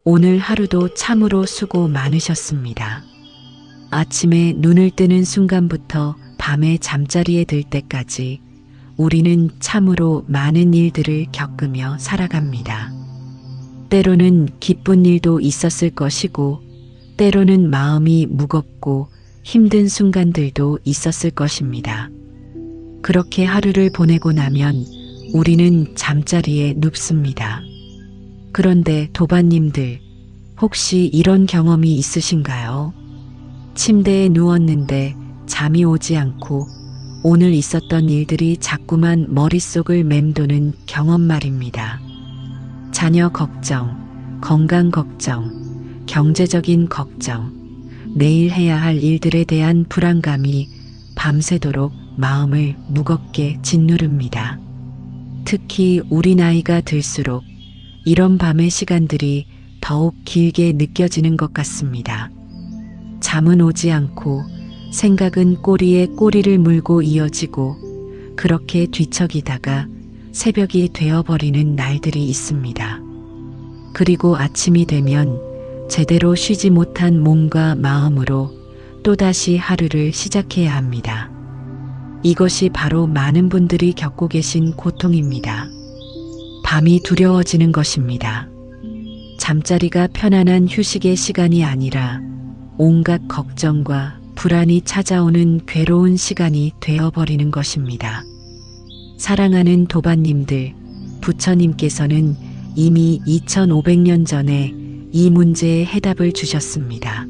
오늘 하루도 참으로 수고 많으셨습니다. 아침에 눈을 뜨는 순간부터 밤에 잠자리에 들 때까지 우리는 참으로 많은 일들을 겪으며 살아갑니다. 때로는 기쁜 일도 있었을 것이고, 때로는 마음이 무겁고 힘든 순간들도 있었을 것입니다. 그렇게 하루를 보내고 나면 우리는 잠자리에 눕습니다. 그런데 도반님들, 혹시 이런 경험이 있으신가요? 침대에 누웠는데 잠이 오지 않고 오늘 있었던 일들이 자꾸만 머릿속을 맴도는 경험 말입니다. 자녀 걱정, 건강 걱정, 경제적인 걱정, 내일 해야 할 일들에 대한 불안감이 밤새도록 마음을 무겁게 짓누릅니다. 특히 우리 나이가 들수록 이런 밤의 시간들이 더욱 길게 느껴지는 것 같습니다. 잠은 오지 않고 생각은 꼬리에 꼬리를 물고 이어지고 그렇게 뒤척이다가 새벽이 되어버리는 날들이 있습니다. 그리고 아침이 되면 제대로 쉬지 못한 몸과 마음으로 또다시 하루를 시작해야 합니다. 이것이 바로 많은 분들이 겪고 계신 고통입니다. 밤이 두려워지는 것입니다. 잠자리가 편안한 휴식의 시간이 아니라 온갖 걱정과 불안이 찾아오는 괴로운 시간이 되어버리는 것입니다. 사랑하는 도반님들, 부처님께서는 이미 2500년 전에 이 문제의 해답을 주셨습니다.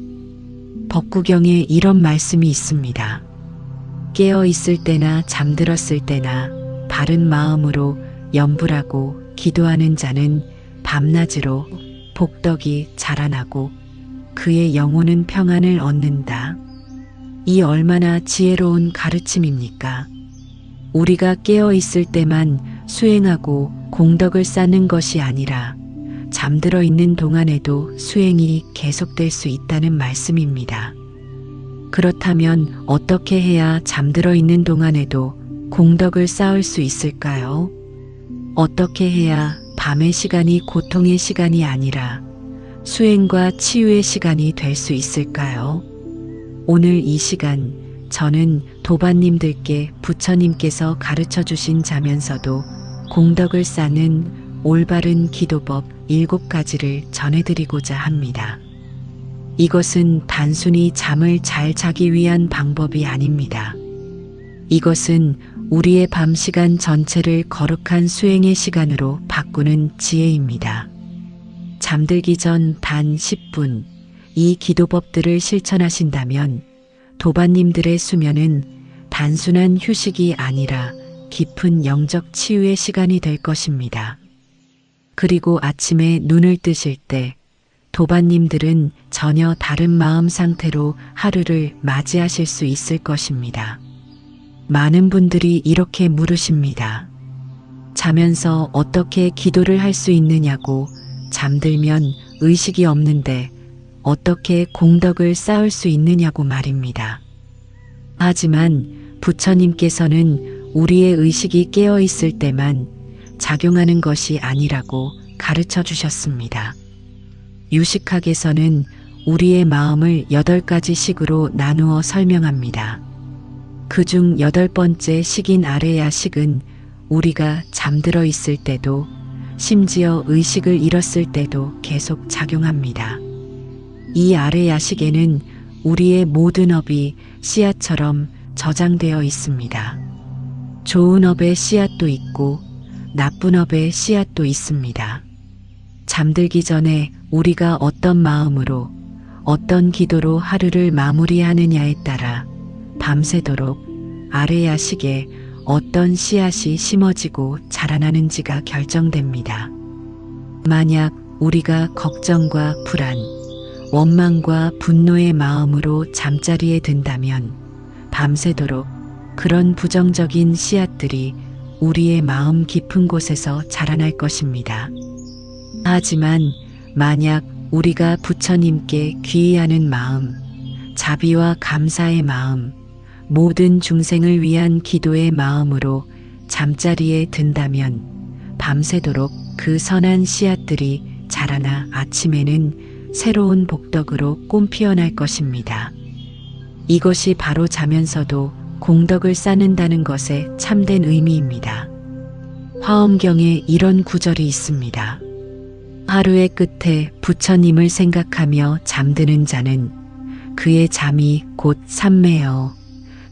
법구경에 이런 말씀이 있습니다. 깨어 있을 때나 잠들었을 때나 바른 마음으로 염불하고 기도하는 자는 밤낮으로 복덕이 자라나고 그의 영혼은 평안을 얻는다. 이 얼마나 지혜로운 가르침입니까? 우리가 깨어 있을 때만 수행하고 공덕을 쌓는 것이 아니라 잠들어 있는 동안에도 수행이 계속될 수 있다는 말씀입니다. 그렇다면 어떻게 해야 잠들어 있는 동안에도 공덕을 쌓을 수 있을까요? 어떻게 해야 밤의 시간이 고통의 시간이 아니라 수행과 치유의 시간이 될 수 있을까요? 오늘 이 시간 저는 도반님들께 부처님께서 가르쳐 주신 자면서도 공덕을 쌓는 올바른 기도법 7가지를 전해드리고자 합니다. 이것은 단순히 잠을 잘 자기 위한 방법이 아닙니다. 이것은 우리의 밤 시간 전체를 거룩한 수행의 시간으로 바꾸는 지혜입니다. 잠들기 전 단 10분 이 기도법들을 실천하신다면 도반님들의 수면은 단순한 휴식이 아니라 깊은 영적 치유의 시간이 될 것입니다. 그리고 아침에 눈을 뜨실 때 도반님들은 전혀 다른 마음 상태로 하루를 맞이하실 수 있을 것입니다. 많은 분들이 이렇게 물으십니다. 자면서 어떻게 기도를 할 수 있느냐고, 잠들면 의식이 없는데 어떻게 공덕을 쌓을 수 있느냐고 말입니다. 하지만 부처님께서는 우리의 의식이 깨어 있을 때만 작용하는 것이 아니라고 가르쳐 주셨습니다. 유식학에서는 우리의 마음을 8가지 식으로 나누어 설명합니다. 그중 8번째 식인 아레야 식은 우리가 잠들어 있을 때도 심지어 의식을 잃었을 때도 계속 작용합니다. 이 아레야 식에는 우리의 모든 업이 씨앗처럼 저장되어 있습니다. 좋은 업의 씨앗도 있고 나쁜 업의 씨앗도 있습니다. 잠들기 전에 우리가 어떤 마음으로 어떤 기도로 하루를 마무리하느냐에 따라 밤새도록 아레야식에 어떤 씨앗이 심어지고 자라나는지가 결정됩니다. 만약 우리가 걱정과 불안, 원망과 분노의 마음으로 잠자리에 든다면 밤새도록 그런 부정적인 씨앗들이 우리의 마음 깊은 곳에서 자라날 것입니다. 하지만 만약 우리가 부처님께 귀의하는 마음, 자비와 감사의 마음, 모든 중생을 위한 기도의 마음으로 잠자리에 든다면 밤새도록 그 선한 씨앗들이 자라날 자라나 아침에는 새로운 복덕으로 꽃피어날 것입니다. 이것이 바로 자면서도 공덕을 쌓는다는 것의 참된 의미입니다. 화엄경에 이런 구절이 있습니다. 하루의 끝에 부처님을 생각하며 잠드는 자는 그의 잠이 곧 삼매여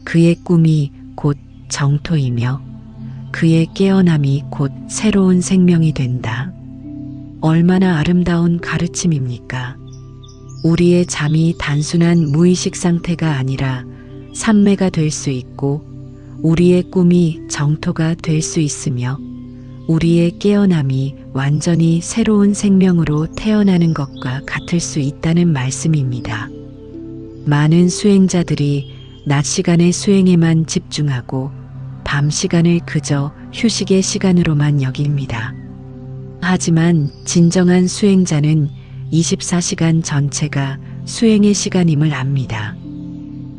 그의 꿈이 곧 정토이며 그의 깨어남이 곧 새로운 생명이 된다. 얼마나 아름다운 가르침입니까? 우리의 잠이 단순한 무의식 상태가 아니라 삼매가 될 수 있고 우리의 꿈이 정토가 될 수 있으며 우리의 깨어남이 완전히 새로운 생명으로 태어나는 것과 같을 수 있다는 말씀입니다. 많은 수행자들이 낮 시간의 수행에만 집중하고 밤 시간을 그저 휴식의 시간으로만 여깁니다. 하지만 진정한 수행자는 24시간 전체가 수행의 시간임을 압니다.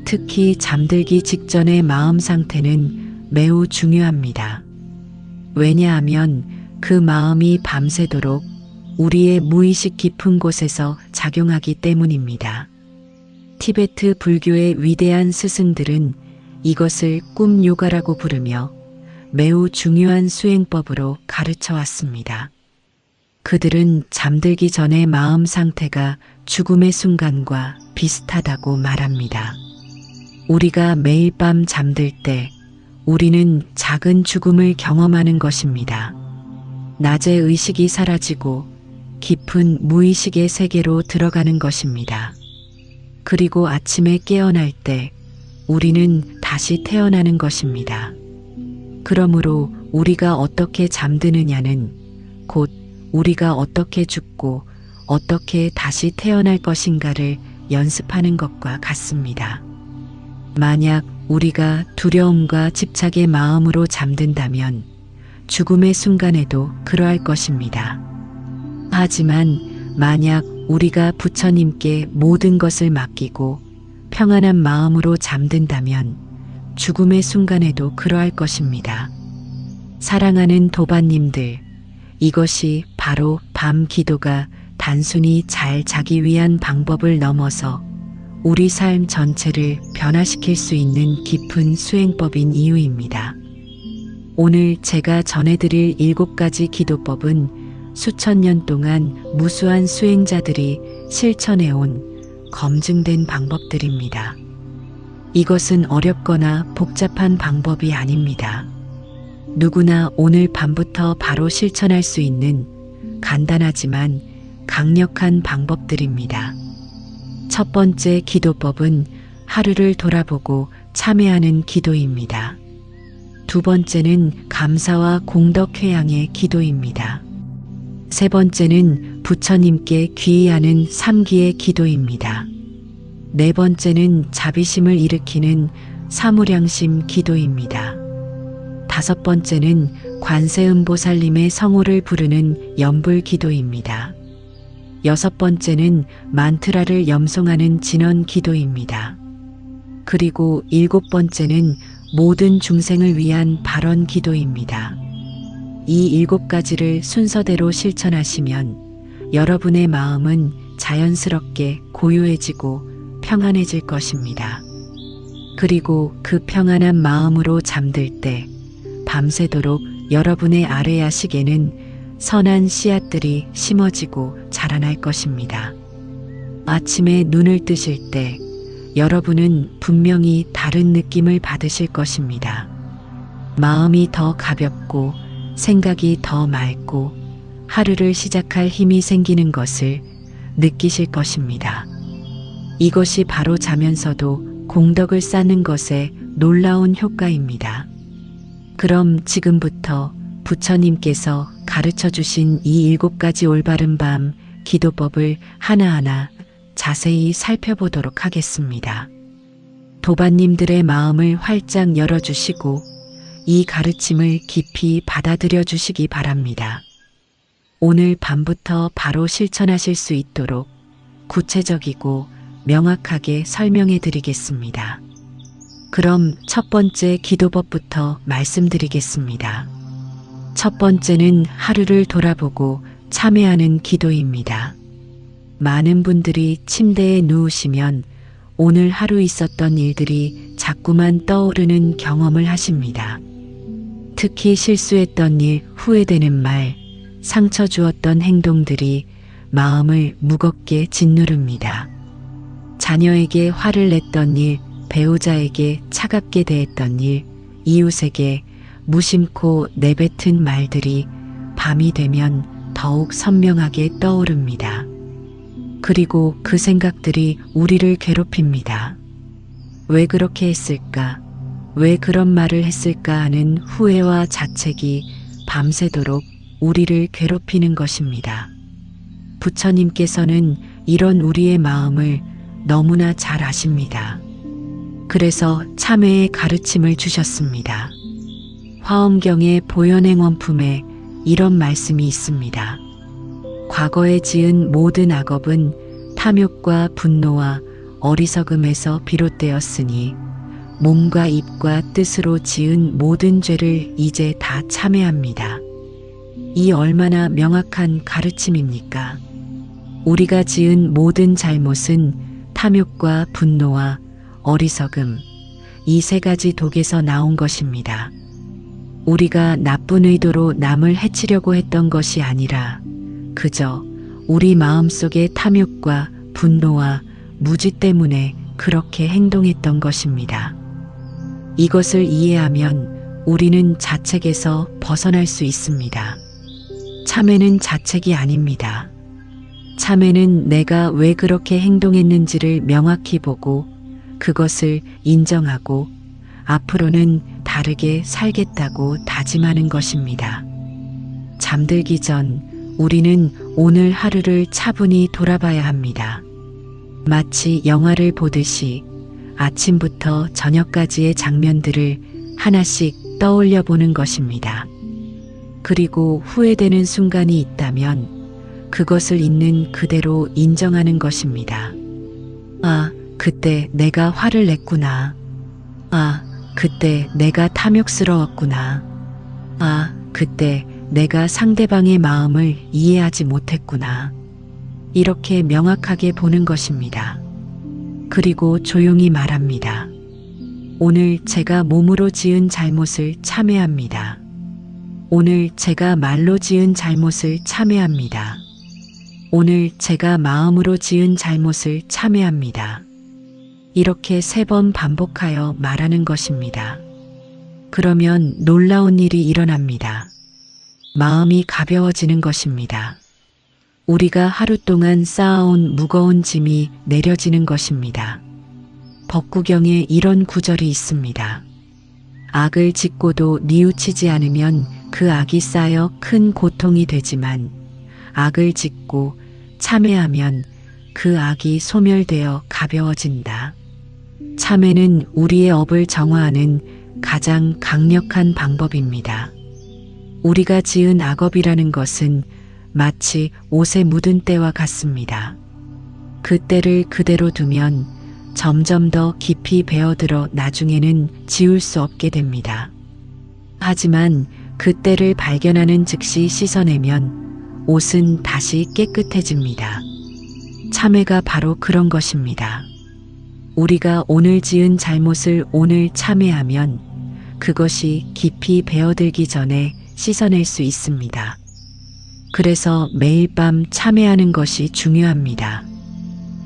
특히 잠들기 직전의 마음 상태는 매우 중요합니다. 왜냐하면 그 마음이 밤새도록 우리의 무의식 깊은 곳에서 작용하기 때문입니다. 티베트 불교의 위대한 스승들은 이것을 꿈 요가라고 부르며 매우 중요한 수행법으로 가르쳐 왔습니다. 그들은 잠들기 전의 마음 상태가 죽음의 순간과 비슷하다고 말합니다. 우리가 매일 밤 잠들 때 우리는 작은 죽음을 경험하는 것입니다. 낮에 의식이 사라지고 깊은 무의식의 세계로 들어가는 것입니다. 그리고 아침에 깨어날 때 우리는 다시 태어나는 것입니다. 그러므로 우리가 어떻게 잠드느냐는 곧 우리가 어떻게 죽고 어떻게 다시 태어날 것인가를 연습하는 것과 같습니다. 만약 우리가 두려움과 집착의 마음으로 잠든다면 죽음의 순간에도 그러할 것입니다. 하지만 만약 우리가 부처님께 모든 것을 맡기고 평안한 마음으로 잠든다면 죽음의 순간에도 그러할 것입니다. 사랑하는 도반님들, 이것이 바로 밤 기도가 단순히 잘 자기 위한 방법을 넘어서 우리 삶 전체를 변화시킬 수 있는 깊은 수행법인 이유입니다. 오늘 제가 전해드릴 7가지 기도법은 수천 년 동안 무수한 수행자들이 실천해온 검증된 방법들입니다. 이것은 어렵거나 복잡한 방법이 아닙니다. 누구나 오늘 밤부터 바로 실천할 수 있는 간단하지만 강력한 방법들입니다. 첫 번째 기도법은 하루를 돌아보고 참회하는 기도입니다. 두 번째는 감사와 공덕 회양의 기도입니다. 세 번째는 부처님께 귀의하는 3기의 기도입니다. 네 번째는 자비심을 일으키는 사무량심 기도입니다. 다섯 번째는 관세음보살님의 성호를 부르는 염불 기도입니다. 여섯 번째는 만트라를 염송하는 진언 기도입니다. 그리고 일곱 번째는 모든 중생을 위한 발언 기도입니다. 이 7가지를 순서대로 실천하시면 여러분의 마음은 자연스럽게 고요해지고 평안해질 것입니다. 그리고 그 평안한 마음으로 잠들 때 밤새도록 여러분의 아래야식에는 선한 씨앗들이 심어지고 자라날 것입니다. 아침에 눈을 뜨실 때 여러분은 분명히 다른 느낌을 받으실 것입니다. 마음이 더 가볍고 생각이 더 맑고 하루를 시작할 힘이 생기는 것을 느끼실 것입니다. 이것이 바로 자면서도 공덕을 쌓는 것의 놀라운 효과입니다. 그럼 지금부터 부처님께서 가르쳐 주신 이 7가지 올바른 밤 기도법을 하나하나 자세히 살펴보도록 하겠습니다. 도반님들의 마음을 활짝 열어주시고 이 가르침을 깊이 받아들여 주시기 바랍니다. 오늘 밤부터 바로 실천하실 수 있도록 구체적이고 명확하게 설명해 드리겠습니다. 그럼 첫 번째 기도법부터 말씀드리겠습니다. 첫 번째는 하루를 돌아보고 참회하는 기도입니다. 많은 분들이 침대에 누우시면 오늘 하루 있었던 일들이 자꾸만 떠오르는 경험을 하십니다. 특히 실수했던 일, 후회되는 말, 상처 주었던 행동들이 마음을 무겁게 짓누릅니다. 자녀에게 화를 냈던 일, 배우자에게 차갑게 대했던 일, 이웃에게 무심코 내뱉은 말들이 밤이 되면 더욱 선명하게 떠오릅니다. 그리고 그 생각들이 우리를 괴롭힙니다. 왜 그렇게 했을까? 왜 그런 말을 했을까 하는 후회와 자책이 밤새도록 우리를 괴롭히는 것입니다. 부처님께서는 이런 우리의 마음을 너무나 잘 아십니다. 그래서 참회의 가르침을 주셨습니다. 화엄경의 보현행 원품에 이런 말씀이 있습니다. 과거에 지은 모든 악업은 탐욕과 분노와 어리석음에서 비롯되었으니 몸과 입과 뜻으로 지은 모든 죄를 이제 다 참회합니다. 이 얼마나 명확한 가르침입니까? 우리가 지은 모든 잘못은 탐욕과 분노와 어리석음, 이 세 가지 독에서 나온 것입니다. 우리가 나쁜 의도로 남을 해치려고 했던 것이 아니라 그저 우리 마음속의 탐욕과 분노와 무지 때문에 그렇게 행동했던 것입니다. 이것을 이해하면 우리는 자책에서 벗어날 수 있습니다. 참회는 자책이 아닙니다. 참회는 내가 왜 그렇게 행동했는지를 명확히 보고 그것을 인정하고 앞으로는 다르게 살겠다고 다짐하는 것입니다. 잠들기 전 우리는 오늘 하루를 차분히 돌아봐야 합니다. 마치 영화를 보듯이 아침부터 저녁까지의 장면들을 하나씩 떠올려 보는 것입니다. 그리고 후회되는 순간이 있다면 그것을 있는 그대로 인정하는 것입니다. 아, 그때 내가 화를 냈구나. 아, 그때 내가 탐욕스러웠구나. 아, 그때 내가 상대방의 마음을 이해하지 못했구나. 이렇게 명확하게 보는 것입니다. 그리고 조용히 말합니다. 오늘 제가 몸으로 지은 잘못을 참회합니다. 오늘 제가 말로 지은 잘못을 참회합니다. 오늘 제가 마음으로 지은 잘못을 참회합니다. 이렇게 3번 반복하여 말하는 것입니다. 그러면 놀라운 일이 일어납니다. 마음이 가벼워지는 것입니다. 우리가 하루 동안 쌓아온 무거운 짐이 내려지는 것입니다. 법구경에 이런 구절이 있습니다. 악을 짓고도 뉘우치지 않으면 그 악이 쌓여 큰 고통이 되지만 악을 짓고 참회하면 그 악이 소멸되어 가벼워진다. 참회는 우리의 업을 정화하는 가장 강력한 방법입니다. 우리가 지은 악업이라는 것은 마치 옷에 묻은 때와 같습니다. 그 때를 그대로 두면 점점 더 깊이 배어들어 나중에는 지울 수 없게 됩니다. 하지만 그 때를 발견하는 즉시 씻어내면 옷은 다시 깨끗해집니다. 참회가 바로 그런 것입니다. 우리가 오늘 지은 잘못을 오늘 참회하면 그것이 깊이 배어들기 전에 씻어낼 수 있습니다. 그래서 매일 밤 참회하는 것이 중요합니다.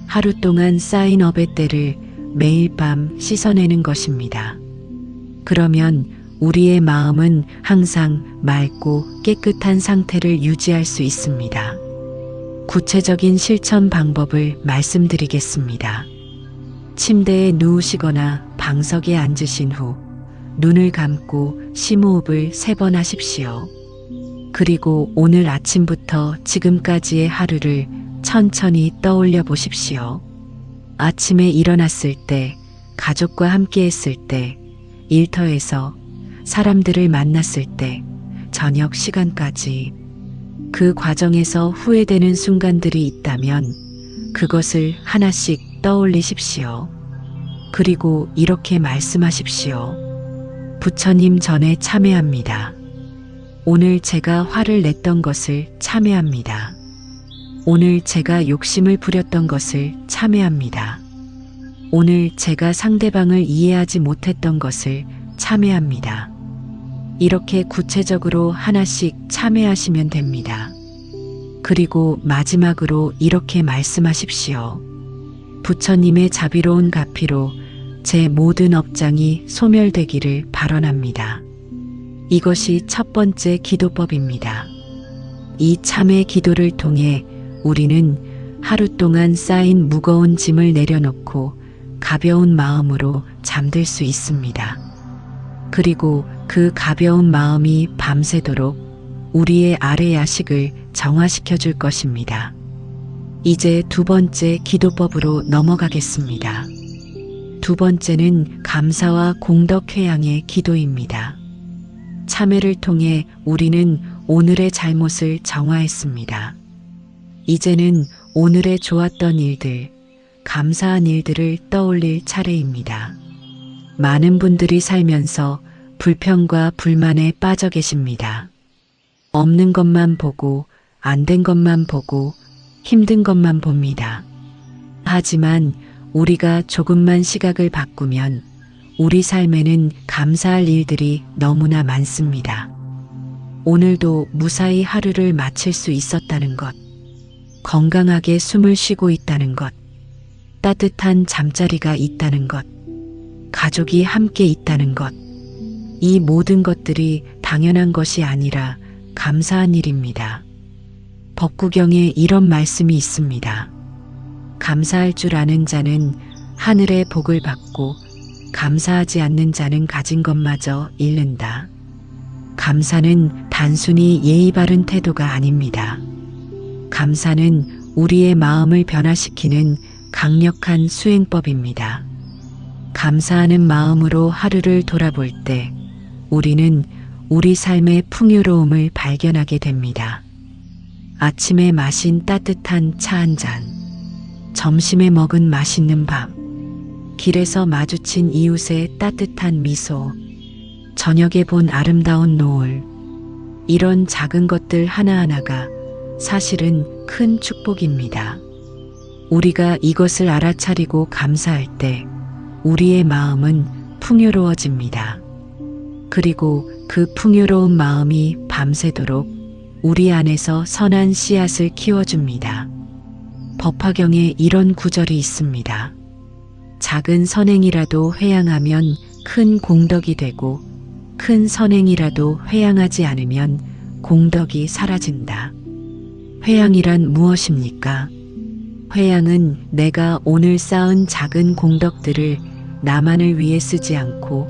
하루 동안 쌓인 업의 때를 매일 밤 씻어내는 것입니다. 그러면 우리의 마음은 항상 맑고 깨끗한 상태를 유지할 수 있습니다. 구체적인 실천 방법을 말씀드리겠습니다. 침대에 누우시거나 방석에 앉으신 후 눈을 감고 심호흡을 3번 하십시오. 그리고 오늘 아침부터 지금까지의 하루를 천천히 떠올려 보십시오. 아침에 일어났을 때, 가족과 함께 했을 때, 일터에서 사람들을 만났을 때, 저녁 시간까지 그 과정에서 후회되는 순간들이 있다면 그것을 하나씩 떠올리십시오. 그리고 이렇게 말씀하십시오. 부처님 전에 참회합니다. 오늘 제가 화를 냈던 것을 참회합니다. 오늘 제가 욕심을 부렸던 것을 참회합니다. 오늘 제가 상대방을 이해하지 못했던 것을 참회합니다. 이렇게 구체적으로 하나씩 참회하시면 됩니다. 그리고 마지막으로 이렇게 말씀하십시오. 부처님의 자비로운 가피로 제 모든 업장이 소멸되기를 발언합니다. 이것이 첫 번째 기도법입니다. 이 참회 기도를 통해 우리는 하루 동안 쌓인 무거운 짐을 내려놓고 가벼운 마음으로 잠들 수 있습니다. 그리고 그 가벼운 마음이 밤새도록 우리의 아래 야식을 정화시켜 줄 것입니다. 이제 두 번째 기도법으로 넘어가겠습니다. 두 번째는 감사와 공덕 회양의 기도입니다. 참회를 통해 우리는 오늘의 잘못을 정화했습니다. 이제는 오늘의 좋았던 일들, 감사한 일들을 떠올릴 차례입니다. 많은 분들이 살면서 불평과 불만에 빠져 계십니다. 없는 것만 보고, 안 된 것만 보고, 힘든 것만 봅니다. 하지만 우리가 조금만 시각을 바꾸면 우리 삶에는 감사할 일들이 너무나 많습니다. 오늘도 무사히 하루를 마칠 수 있었다는 것, 건강하게 숨을 쉬고 있다는 것, 따뜻한 잠자리가 있다는 것, 가족이 함께 있다는 것, 이 모든 것들이 당연한 것이 아니라 감사한 일입니다. 법구경에 이런 말씀이 있습니다. 감사할 줄 아는 자는 하늘의 복을 받고 감사하지 않는 자는 가진 것마저 잃는다. 감사는 단순히 예의 바른 태도가 아닙니다. 감사는 우리의 마음을 변화시키는 강력한 수행법입니다. 감사하는 마음으로 하루를 돌아볼 때 우리는 우리 삶의 풍요로움을 발견하게 됩니다. 아침에 마신 따뜻한 차 한 잔, 점심에 먹은 맛있는 밥, 길에서 마주친 이웃의 따뜻한 미소, 저녁에 본 아름다운 노을, 이런 작은 것들 하나하나가 사실은 큰 축복입니다. 우리가 이것을 알아차리고 감사할 때 우리의 마음은 풍요로워집니다. 그리고 그 풍요로운 마음이 밤새도록 우리 안에서 선한 씨앗을 키워줍니다. 법화경에 이런 구절이 있습니다. 작은 선행이라도 회양하면 큰 공덕이 되고 큰 선행이라도 회양하지 않으면 공덕이 사라진다. 회양이란 무엇입니까? 회양은 내가 오늘 쌓은 작은 공덕들을 나만을 위해 쓰지 않고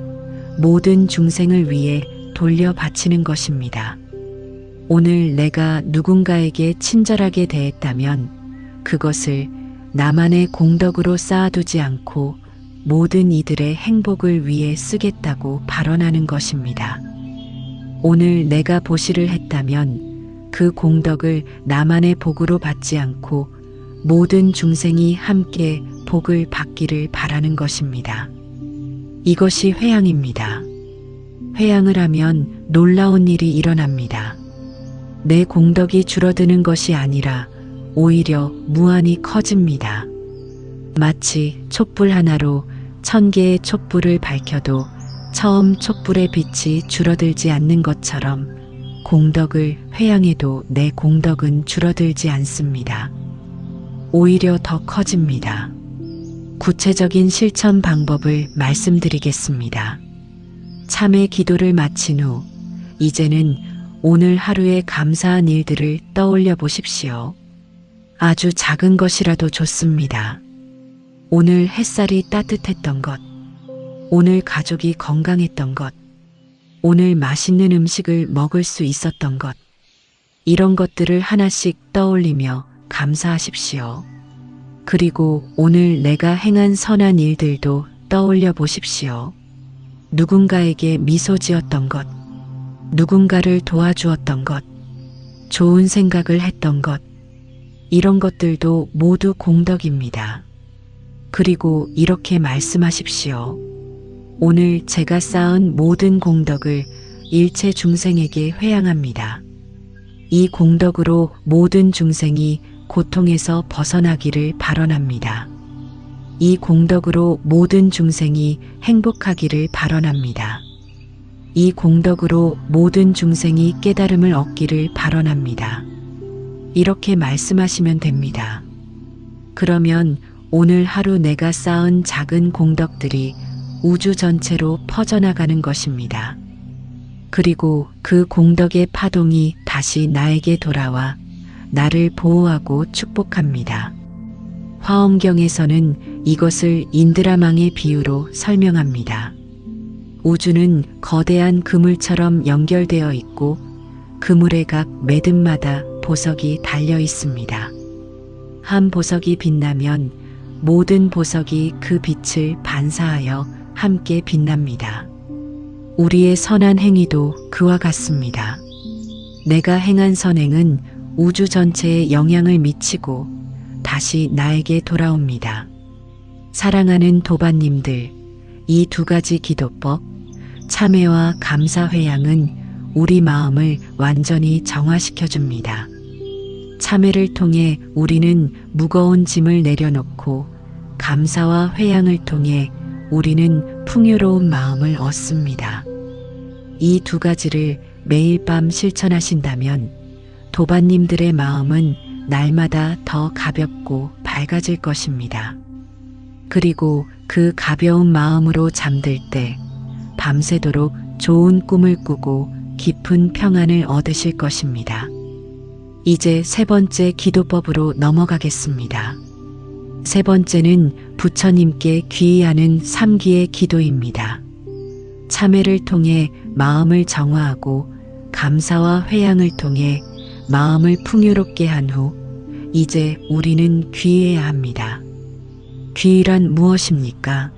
모든 중생을 위해 돌려 바치는 것입니다. 오늘 내가 누군가에게 친절하게 대했다면 그것을 나만의 공덕으로 쌓아두지 않고 모든 이들의 행복을 위해 쓰겠다고 발언하는 것입니다. 오늘 내가 보시를 했다면 그 공덕을 나만의 복으로 받지 않고 모든 중생이 함께 복을 받기를 바라는 것입니다. 이것이 회양입니다. 회양을 하면 놀라운 일이 일어납니다. 내 공덕이 줄어드는 것이 아니라 오히려 무한히 커집니다. 마치 촛불 하나로 1000개의 촛불을 밝혀도 처음 촛불의 빛이 줄어들지 않는 것처럼 공덕을 회양해도 내 공덕은 줄어들지 않습니다. 오히려 더 커집니다. 구체적인 실천 방법을 말씀드리겠습니다. 참회 기도를 마친 후 이제는 오늘 하루의 감사한 일들을 떠올려 보십시오. 아주 작은 것이라도 좋습니다. 오늘 햇살이 따뜻했던 것, 오늘 가족이 건강했던 것, 오늘 맛있는 음식을 먹을 수 있었던 것, 이런 것들을 하나씩 떠올리며 감사하십시오. 그리고 오늘 내가 행한 선한 일들도 떠올려 보십시오. 누군가에게 미소 지었던 것, 누군가를 도와주었던 것, 좋은 생각을 했던 것, 이런 것들도 모두 공덕입니다. 그리고 이렇게 말씀하십시오. 오늘 제가 쌓은 모든 공덕을 일체 중생에게 회양합니다. 이 공덕으로 모든 중생이 고통에서 벗어나기를 발언합니다. 이 공덕으로 모든 중생이 행복하기를 발언합니다. 이 공덕으로 모든 중생이 깨달음을 얻기를 발언합니다. 이렇게 말씀하시면 됩니다. 그러면 오늘 하루 내가 쌓은 작은 공덕들이 우주 전체로 퍼져나가는 것입니다. 그리고 그 공덕의 파동이 다시 나에게 돌아와 나를 보호하고 축복합니다. 화엄경에서는 이것을 인드라망의 비유로 설명합니다. 우주는 거대한 그물처럼 연결되어 있고 그물의 각 매듭마다 보석이 달려 있습니다. 한 보석이 빛나면 모든 보석이 그 빛을 반사하여 함께 빛납니다. 우리의 선한 행위도 그와 같습니다. 내가 행한 선행은 우주 전체에 영향을 미치고 다시 나에게 돌아옵니다. 사랑하는 도반님들, 이 두 가지 기도법, 참회와 감사회양은 우리 마음을 완전히 정화시켜 줍니다. 참회를 통해 우리는 무거운 짐을 내려놓고 감사와 회양을 통해 우리는 풍요로운 마음을 얻습니다. 이 두 가지를 매일 밤 실천하신다면 도반님들의 마음은 날마다 더 가볍고 밝아질 것입니다. 그리고 그 가벼운 마음으로 잠들 때 밤새도록 좋은 꿈을 꾸고 깊은 평안을 얻으실 것입니다. 이제 세 번째 기도법으로 넘어가겠습니다. 세 번째는 부처님께 귀의하는 3기의 기도입니다. 참회를 통해 마음을 정화하고 감사와 회양을 통해 마음을 풍요롭게 한 후 이제 우리는 귀의해야 합니다. 귀의란 무엇입니까?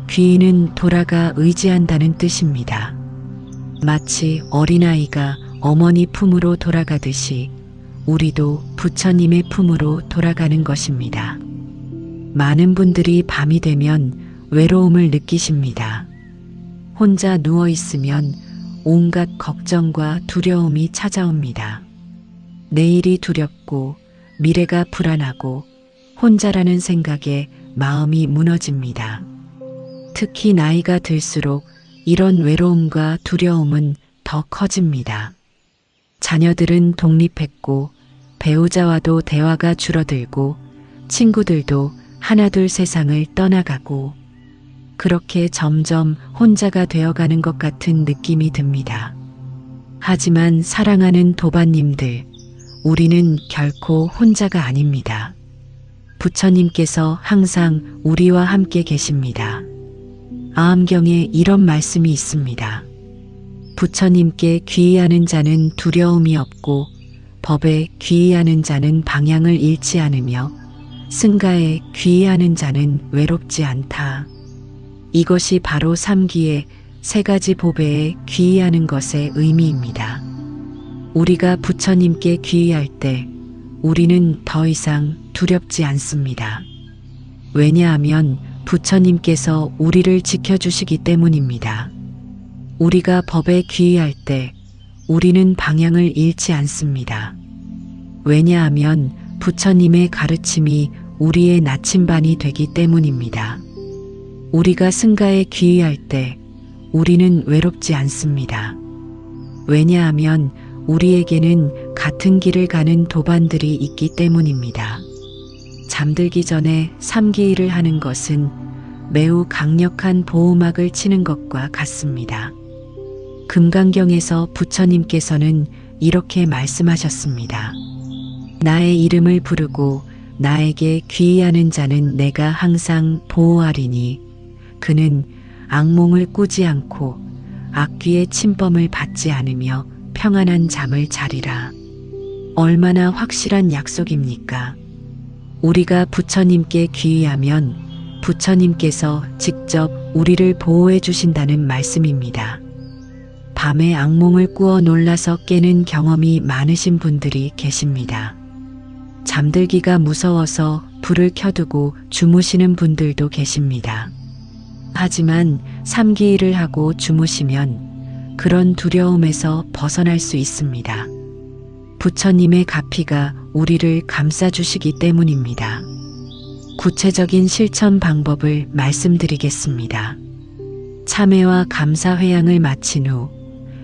귀의는 돌아가 의지한다는 뜻입니다. 마치 어린아이가 어머니 품으로 돌아가듯이 우리도 부처님의 품으로 돌아가는 것입니다. 많은 분들이 밤이 되면 외로움을 느끼십니다. 혼자 누워 있으면 온갖 걱정과 두려움이 찾아옵니다. 내일이 두렵고 미래가 불안하고 혼자라는 생각에 마음이 무너집니다. 특히 나이가 들수록 이런 외로움과 두려움은 더 커집니다. 자녀들은 독립했고 배우자와도 대화가 줄어들고 친구들도 하나둘 세상을 떠나가고 그렇게 점점 혼자가 되어가는 것 같은 느낌이 듭니다. 하지만 사랑하는 도반님들, 우리는 결코 혼자가 아닙니다. 부처님께서 항상 우리와 함께 계십니다. 아함경에 이런 말씀이 있습니다. 부처님께 귀의하는 자는 두려움이 없고 법에 귀의하는 자는 방향을 잃지 않으며 승가에 귀의하는 자는 외롭지 않다. 이것이 바로 3기의 세 가지 보배에 귀의하는 것의 의미입니다. 우리가 부처님께 귀의할 때 우리는 더 이상 두렵지 않습니다. 왜냐하면 부처님께서 우리를 지켜주시기 때문입니다. 우리가 법에 귀의할 때 우리는 방향을 잃지 않습니다. 왜냐하면 부처님의 가르침이 우리의 나침반이 되기 때문입니다. 우리가 승가에 귀의할 때 우리는 외롭지 않습니다. 왜냐하면 우리에게는 같은 길을 가는 도반들이 있기 때문입니다. 잠들기 전에 3기일을 하는 것은 매우 강력한 보호막을 치는 것과 같습니다. 금강경에서 부처님께서는 이렇게 말씀하셨습니다. 나의 이름을 부르고 나에게 귀의하는 자는 내가 항상 보호하리니 그는 악몽을 꾸지 않고 악귀의 침범을 받지 않으며 평안한 잠을 자리라. 얼마나 확실한 약속입니까? 우리가 부처님께 귀의하면 부처님께서 직접 우리를 보호해 주신다는 말씀입니다. 밤에 악몽을 꾸어 놀라서 깨는 경험이 많으신 분들이 계십니다. 잠들기가 무서워서 불을 켜두고 주무시는 분들도 계십니다. 하지만 3기일을 하고 주무시면 그런 두려움에서 벗어날 수 있습니다. 부처님의 가피가 우리를 감싸주시기 때문입니다. 구체적인 실천 방법을 말씀드리겠습니다. 참회와 감사 회양을 마친 후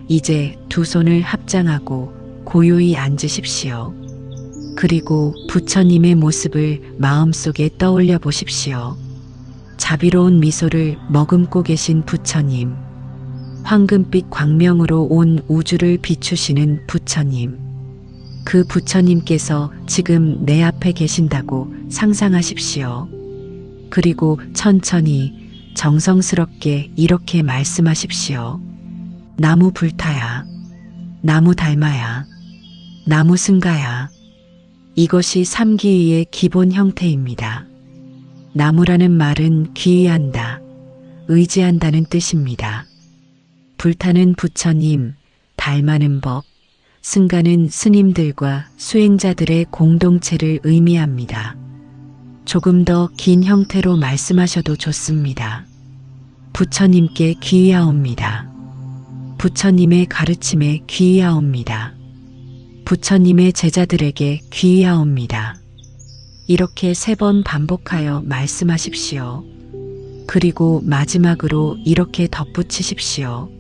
이제 두 손을 합장하고 고요히 앉으십시오. 그리고 부처님의 모습을 마음속에 떠올려 보십시오. 자비로운 미소를 머금고 계신 부처님, 황금빛 광명으로 온 우주를 비추시는 부처님, 그 부처님께서 지금 내 앞에 계신다고 상상하십시오. 그리고 천천히 정성스럽게 이렇게 말씀하십시오. 나무 불타야, 나무 닮아야, 나무 승가야. 이것이 삼기의의 기본 형태입니다. 나무라는 말은 귀의한다, 의지한다는 뜻입니다. 불타는 부처님, 닮아는 법, 승가는 스님들과 수행자들의 공동체를 의미합니다. 조금 더 긴 형태로 말씀하셔도 좋습니다. 부처님께 귀의하옵니다. 부처님의 가르침에 귀의하옵니다. 부처님의 제자들에게 귀의하옵니다. 이렇게 3번 반복하여 말씀하십시오. 그리고 마지막으로 이렇게 덧붙이십시오.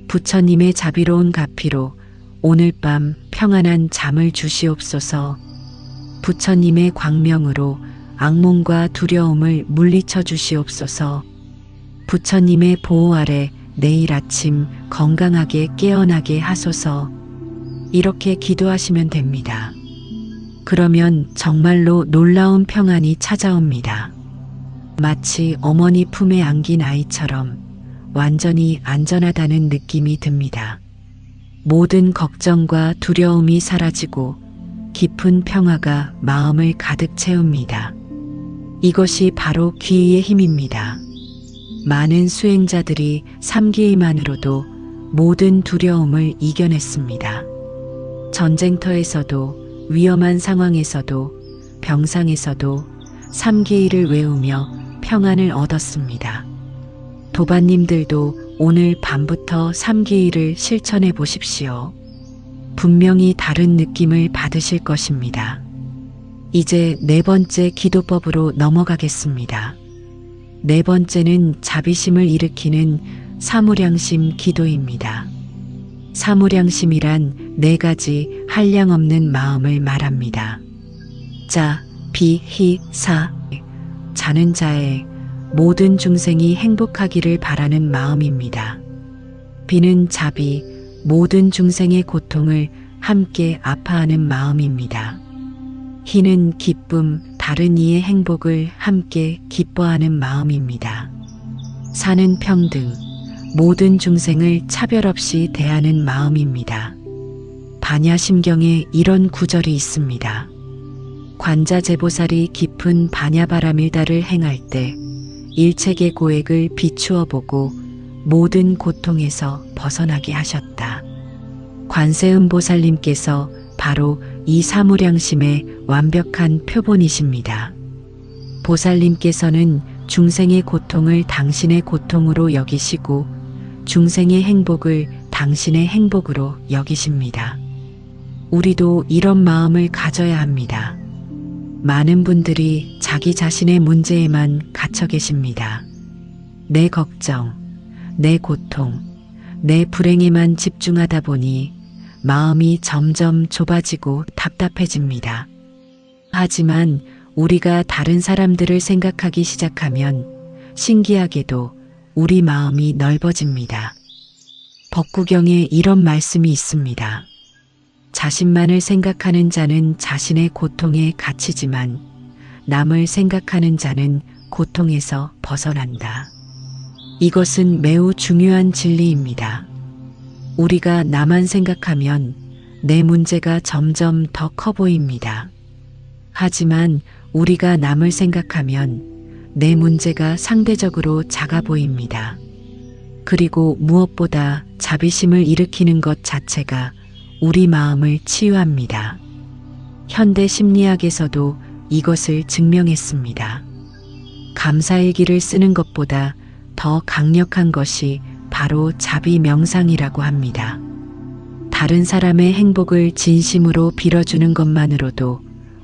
부처님의 자비로운 가피로 오늘 밤 평안한 잠을 주시옵소서. 부처님의 광명으로 악몽과 두려움을 물리쳐 주시옵소서. 부처님의 보호 아래 내일 아침 건강하게 깨어나게 하소서. 이렇게 기도하시면 됩니다. 그러면 정말로 놀라운 평안이 찾아옵니다. 마치 어머니 품에 안긴 아이처럼 완전히 안전하다는 느낌이 듭니다. 모든 걱정과 두려움이 사라지고 깊은 평화가 마음을 가득 채웁니다. 이것이 바로 귀의의 힘입니다. 많은 수행자들이 삼기의만으로도 모든 두려움을 이겨냈습니다. 전쟁터에서도 위험한 상황에서도 병상에서도 삼기의를 외우며 평안을 얻었습니다. 도반님들도 오늘 밤부터 삼기의를 실천해 보십시오. 분명히 다른 느낌을 받으실 것입니다. 이제 4번째 기도법으로 넘어가겠습니다. 4번째는 자비심을 일으키는 사무량심 기도입니다. 사무량심이란 4가지 한량없는 마음을 말합니다. 자, 비, 히, 사. 자는 자의 모든 중생이 행복하기를 바라는 마음입니다. 비는 자비, 모든 중생의 고통을 함께 아파하는 마음입니다. 희는 기쁨, 다른 이의 행복을 함께 기뻐하는 마음입니다. 사는 평등, 모든 중생을 차별 없이 대하는 마음입니다. 반야심경에 이런 구절이 있습니다. 관자재보살이 깊은 반야바라밀다를 행할 때 일체계 고액을 비추어 보고 모든 고통에서 벗어나게 하셨다. 관세음보살님께서 바로 이 사무량심의 완벽한 표본이십니다. 보살님께서는 중생의 고통을 당신의 고통으로 여기시고 중생의 행복을 당신의 행복으로 여기십니다. 우리도 이런 마음을 가져야 합니다. 많은 분들이 자기 자신의 문제에만 갇혀 계십니다. 내 걱정, 내 고통, 내 불행에만 집중하다 보니 마음이 점점 좁아지고 답답해집니다. 하지만 우리가 다른 사람들을 생각하기 시작하면 신기하게도 우리 마음이 넓어집니다. 법구경에 이런 말씀이 있습니다. 자신만을 생각하는 자는 자신의 고통에 갇히지만 남을 생각하는 자는 고통에서 벗어난다. 이것은 매우 중요한 진리입니다. 우리가 나만 생각하면 내 문제가 점점 더 커 보입니다. 하지만 우리가 남을 생각하면 내 문제가 상대적으로 작아 보입니다. 그리고 무엇보다 자비심을 일으키는 것 자체가 우리 마음을 치유합니다. 현대 심리학에서도 이것을 증명했습니다. 감사일기를 쓰는 것보다 더 강력한 것이 바로 자비 명상이라고 합니다. 다른 사람의 행복을 진심으로 빌어주는 것만으로도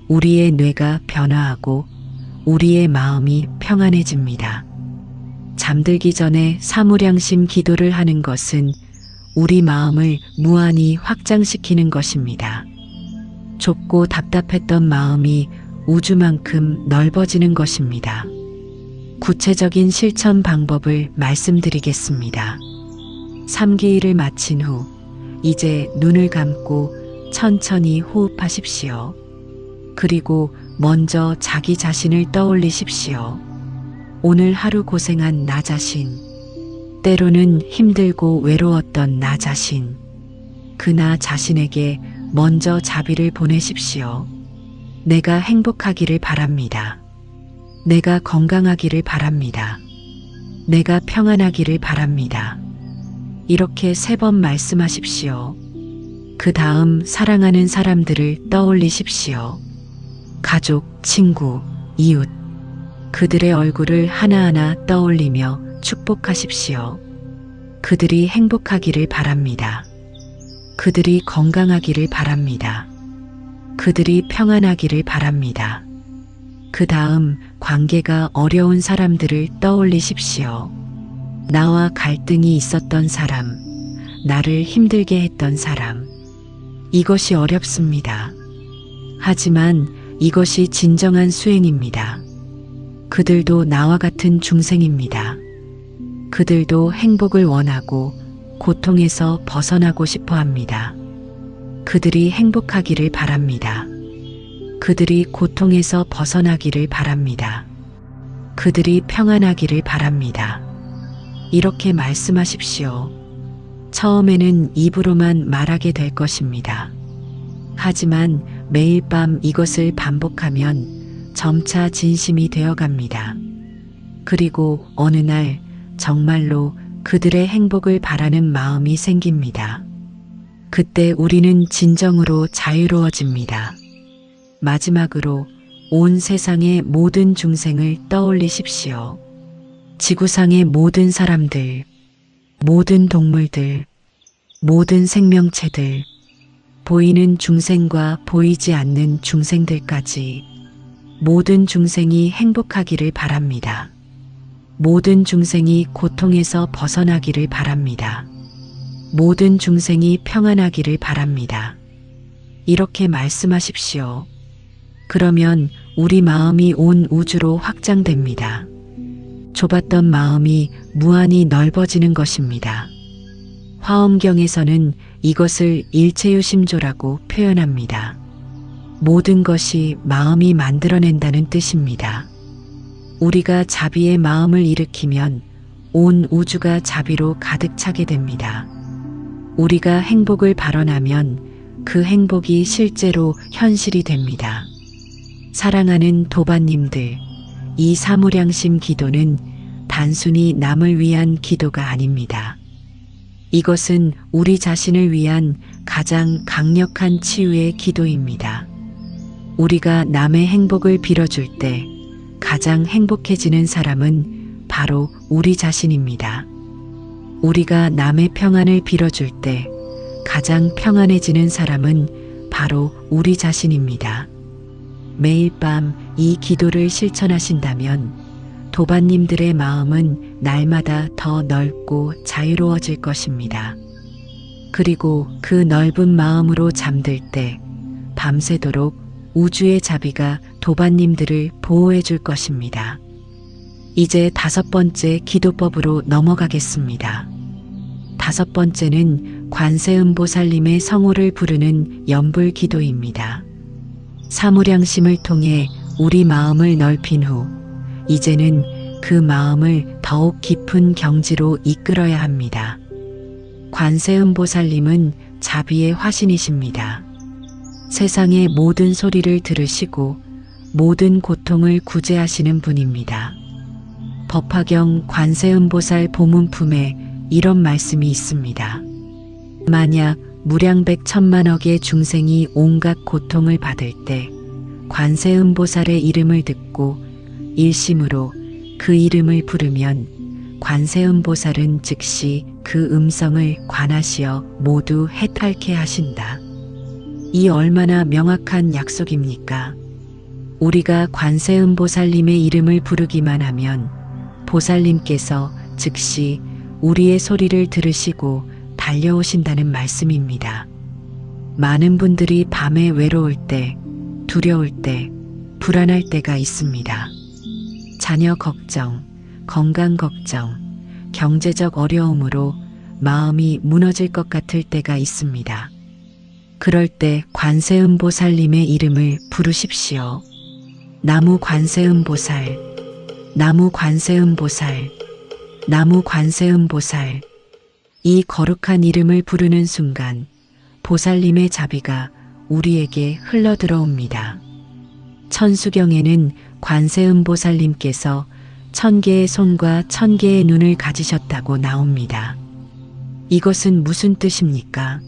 우리의 뇌가 변화하고 우리의 마음이 평안해집니다. 잠들기 전에 사무량심 기도를 하는 것은 우리 마음을 무한히 확장시키는 것입니다. 좁고 답답했던 마음이 우주만큼 넓어지는 것입니다. 구체적인 실천 방법을 말씀드리겠습니다. 3기일을 마친 후 이제 눈을 감고 천천히 호흡하십시오. 그리고 먼저 자기 자신을 떠올리십시오. 오늘 하루 고생한 나 자신, 때로는 힘들고 외로웠던 나 자신, 그 나 자신에게 먼저 자비를 보내십시오. 내가 행복하기를 바랍니다. 내가 건강하기를 바랍니다. 내가 평안하기를 바랍니다. 이렇게 3번 말씀하십시오. 그 다음 사랑하는 사람들을 떠올리십시오. 가족, 친구, 이웃, 그들의 얼굴을 하나하나 떠올리며 축복하십시오. 그들이 행복하기를 바랍니다. 그들이 건강하기를 바랍니다. 그들이 평안하기를 바랍니다. 그 다음 관계가 어려운 사람들을 떠올리십시오. 나와 갈등이 있었던 사람, 나를 힘들게 했던 사람. 이것이 어렵습니다. 하지만 이것이 진정한 수행입니다. 그들도 나와 같은 중생입니다. 그들도 행복을 원하고 고통에서 벗어나고 싶어 합니다. 그들이 행복하기를 바랍니다. 그들이 고통에서 벗어나기를 바랍니다. 그들이 평안하기를 바랍니다. 이렇게 말씀하십시오. 처음에는 입으로만 말하게 될 것입니다. 하지만 매일 밤 이것을 반복하면 점차 진심이 되어갑니다. 그리고 어느 날 정말로 그들의 행복을 바라는 마음이 생깁니다. 그때 우리는 진정으로 자유로워집니다. 마지막으로 온 세상의 모든 중생을 떠올리십시오. 지구상의 모든 사람들, 모든 동물들, 모든 생명체들, 보이는 중생과 보이지 않는 중생들까지 모든 중생이 행복하기를 바랍니다. 모든 중생이 고통에서 벗어나기를 바랍니다. 모든 중생이 평안하기를 바랍니다. 이렇게 말씀하십시오. 그러면 우리 마음이 온 우주로 확장됩니다. 좁았던 마음이 무한히 넓어지는 것입니다. 화엄경에서는 이것을 일체유심조라고 표현합니다. 모든 것이 마음이 만들어낸다는 뜻입니다. 우리가 자비의 마음을 일으키면 온 우주가 자비로 가득 차게 됩니다. 우리가 행복을 발언하면 그 행복이 실제로 현실이 됩니다. 사랑하는 도반님들, 이 사무량심 기도는 단순히 남을 위한 기도가 아닙니다. 이것은 우리 자신을 위한 가장 강력한 치유의 기도입니다. 우리가 남의 행복을 빌어줄 때 가장 행복해지는 사람은 바로 우리 자신입니다. 우리가 남의 평안을 빌어줄 때 가장 평안해지는 사람은 바로 우리 자신입니다. 매일 밤 이 기도를 실천하신다면 도반님들의 마음은 날마다 더 넓고 자유로워질 것입니다. 그리고 그 넓은 마음으로 잠들 때 밤새도록 우주의 자비가 도반님들을 보호해 줄 것입니다. 이제 5번째 기도법으로 넘어가겠습니다. 5번째는 관세음보살님의 성호를 부르는 연불 기도입니다. 사무량심을 통해 우리 마음을 넓힌 후 이제는 그 마음을 더욱 깊은 경지로 이끌어야 합니다. 관세음보살님은 자비의 화신이십니다. 세상의 모든 소리를 들으시고 모든 고통을 구제하시는 분입니다. 법화경 관세음보살 보문품에 이런 말씀이 있습니다. 만약 무량백 천만억의 중생이 온갖 고통을 받을 때 관세음보살의 이름을 듣고 일심으로 그 이름을 부르면 관세음보살은 즉시 그 그 음성을 관하시어 모두 해탈케 하신다. 이 얼마나 명확한 약속입니까? 우리가 관세음보살님의 이름을 부르기만 하면 보살님께서 즉시 우리의 소리를 들으시고 달려오신다는 말씀입니다. 많은 분들이 밤에 외로울 때, 두려울 때, 불안할 때가 있습니다. 자녀 걱정, 건강 걱정, 경제적 어려움으로 마음이 무너질 것 같을 때가 있습니다. 그럴 때 관세음보살님의 이름을 부르십시오. 나무 관세음보살, 나무 관세음보살, 나무 관세음보살. 이 거룩한 이름을 부르는 순간 보살님의 자비가 우리에게 흘러들어옵니다. 천수경에는 관세음보살님께서 1000개의 손과 1000개의 눈을 가지셨다고 나옵니다. 이것은 무슨 뜻입니까?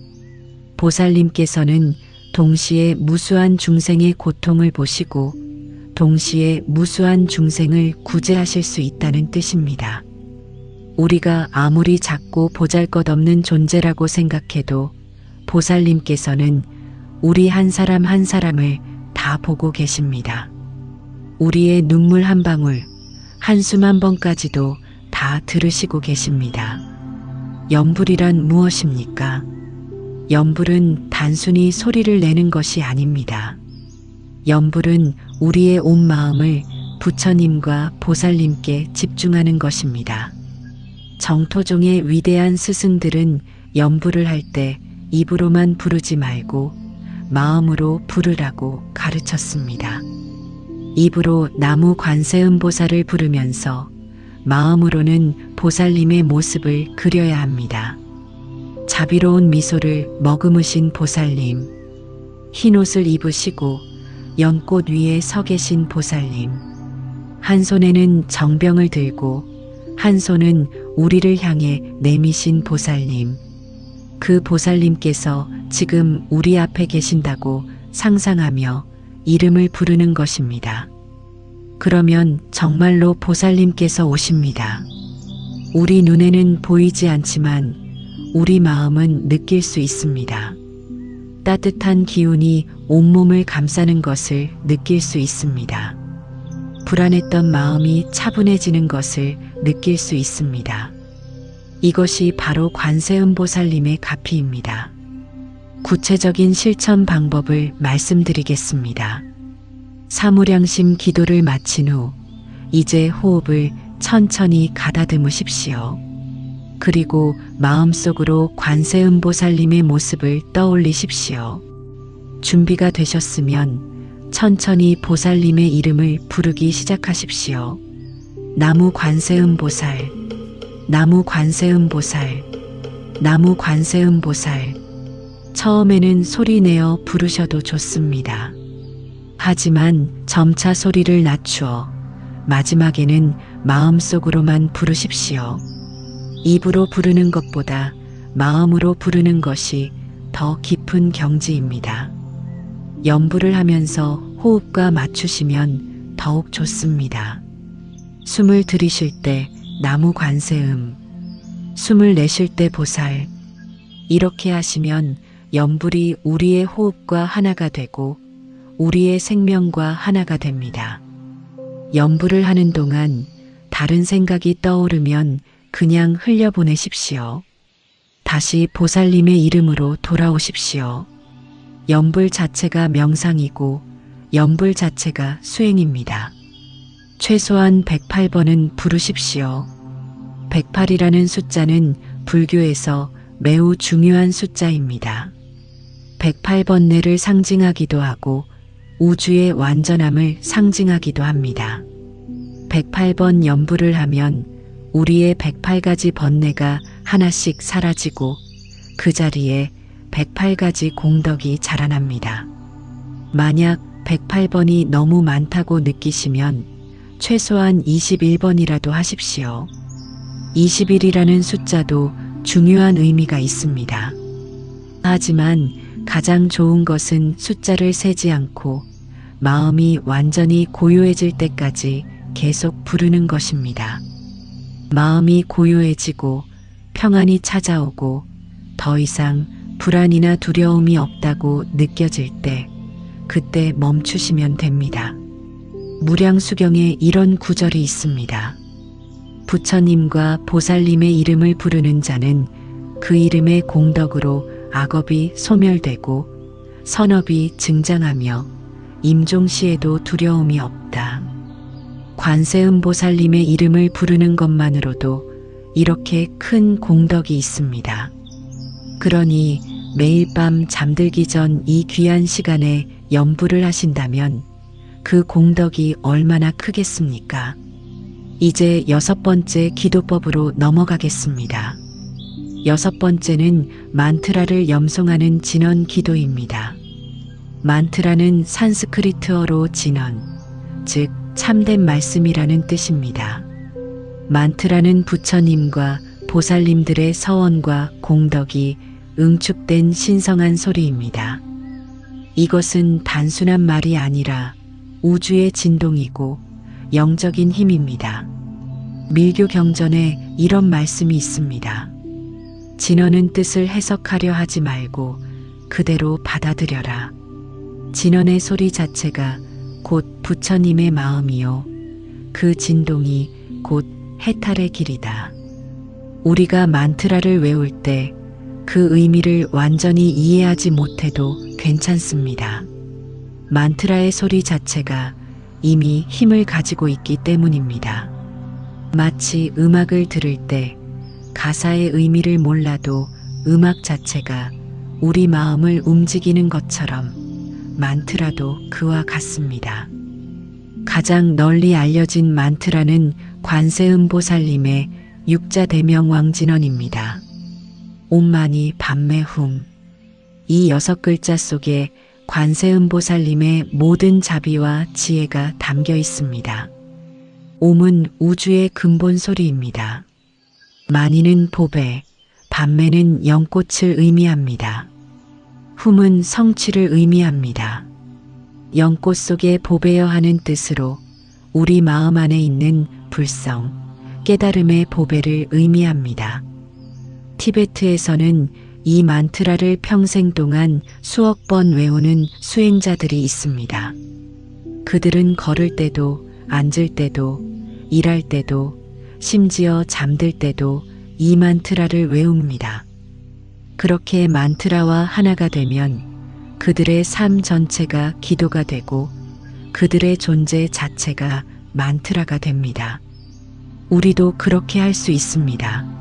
보살님께서는 동시에 무수한 중생의 고통을 보시고 동시에 무수한 중생을 구제하실 수 있다는 뜻입니다. 우리가 아무리 작고 보잘것없는 존재라고 생각해도 보살님께서는 우리 한 사람 한 사람을 다 보고 계십니다. 우리의 눈물 한 방울, 한숨 한 번까지도 다 들으시고 계십니다. 염불이란 무엇입니까? 염불은 단순히 소리를 내는 것이 아닙니다. 염불은 우리의 온 마음을 부처님과 보살님께 집중하는 것입니다. 정토종의 위대한 스승들은 염불을 할 때 입으로만 부르지 말고 마음으로 부르라고 가르쳤습니다. 입으로 나무 관세음보살을 부르면서 마음으로는 보살님의 모습을 그려야 합니다. 자비로운 미소를 머금으신 보살님, 흰옷을 입으시고 연꽃 위에 서 계신 보살님, 한 손에는 정병을 들고 한 손은 우리를 향해 내미신 보살님, 그 보살님께서 지금 우리 앞에 계신다고 상상하며 이름을 부르는 것입니다. 그러면 정말로 보살님께서 오십니다. 우리 눈에는 보이지 않지만 우리 마음은 느낄 수 있습니다. 따뜻한 기운이 온몸을 감싸는 것을 느낄 수 있습니다. 불안했던 마음이 차분해지는 것을 느낄 수 있습니다. 이것이 바로 관세음보살님의 가피입니다. 구체적인 실천 방법을 말씀드리겠습니다. 사무량심 기도를 마친 후 이제 호흡을 천천히 가다듬으십시오. 그리고 마음속으로 관세음보살님의 모습을 떠올리십시오. 준비가 되셨으면 천천히 보살님의 이름을 부르기 시작하십시오. 나무 관세음보살, 나무 관세음보살, 나무 관세음보살. 처음에는 소리내어 부르셔도 좋습니다. 하지만 점차 소리를 낮추어 마지막에는 마음속으로만 부르십시오. 입으로 부르는 것보다 마음으로 부르는 것이 더 깊은 경지입니다. 염불을 하면서 호흡과 맞추시면 더욱 좋습니다. 숨을 들이쉴 때 나무 관세음, 숨을 내쉴 때 보살. 이렇게 하시면 염불이 우리의 호흡과 하나가 되고 우리의 생명과 하나가 됩니다. 염불을 하는 동안 다른 생각이 떠오르면 그냥 흘려보내십시오. 다시 보살님의 이름으로 돌아오십시오. 염불 자체가 명상이고 염불 자체가 수행입니다. 최소한 108번은 부르십시오. 108이라는 숫자는 불교에서 매우 중요한 숫자입니다. 108번뇌를 상징하기도 하고 우주의 완전함을 상징하기도 합니다. 108번 염불을 하면 우리의 108가지 번뇌가 하나씩 사라지고 그 자리에 108가지 공덕이 자라납니다. 만약 108번이 너무 많다고 느끼시면 최소한 21번이라도 하십시오. 21이라는 숫자도 중요한 의미가 있습니다. 하지만 가장 좋은 것은 숫자를 세지 않고 마음이 완전히 고요해질 때까지 계속 부르는 것입니다. 마음이 고요해지고 평안이 찾아오고 더 이상 불안이나 두려움이 없다고 느껴질 때 그때 멈추시면 됩니다. 무량수경에 이런 구절이 있습니다. 부처님과 보살님의 이름을 부르는 자는 그 이름의 공덕으로 악업이 소멸되고 선업이 증장하며 임종시에도 두려움이 없다. 관세음보살님의 이름을 부르는 것만으로도 이렇게 큰 공덕이 있습니다. 그러니 매일 밤 잠들기 전 이 귀한 시간에 염불을 하신다면 그 공덕이 얼마나 크겠습니까? 이제 6번째 기도법으로 넘어가겠습니다. 6번째는 만트라를 염송하는 진언 기도입니다. 만트라는 산스크리트어로 진언, 즉 참된 말씀이라는 뜻입니다. 만트라는 부처님과 보살님들의 서원과 공덕이 응축된 신성한 소리입니다. 이것은 단순한 말이 아니라 우주의 진동이고 영적인 힘입니다. 밀교 경전에 이런 말씀이 있습니다. 진언은 뜻을 해석하려 하지 말고 그대로 받아들여라. 진언의 소리 자체가 곧 부처님의 마음이요. 그 진동이 곧 해탈의 길이다. 우리가 만트라를 외울 때 그 의미를 완전히 이해하지 못해도 괜찮습니다. 만트라의 소리 자체가 이미 힘을 가지고 있기 때문입니다. 마치 음악을 들을 때 가사의 의미를 몰라도 음악 자체가 우리 마음을 움직이는 것처럼 만트라도 그와 같습니다. 가장 널리 알려진 만트라는 관세음보살님의 육자대명왕진언입니다. 옴마니 밤매훔. 이 6글자 속에 관세음보살님의 모든 자비와 지혜가 담겨 있습니다. 옴은 우주의 근본 소리입니다. 마니는 보배, 밤매는 연꽃을 의미합니다. 훔은 성취를 의미합니다. 연꽃 속에 보배여 하는 뜻으로 우리 마음 안에 있는 불성, 깨달음의 보배를 의미합니다. 티베트에서는 이 만트라를 평생 동안 수억 번 외우는 수행자들이 있습니다. 그들은 걸을 때도, 앉을 때도, 일할 때도, 심지어 잠들 때도 이 만트라를 외웁니다. 그렇게 만트라와 하나가 되면 그들의 삶 전체가 기도가 되고 그들의 존재 자체가 만트라가 됩니다. 우리도 그렇게 할 수 있습니다.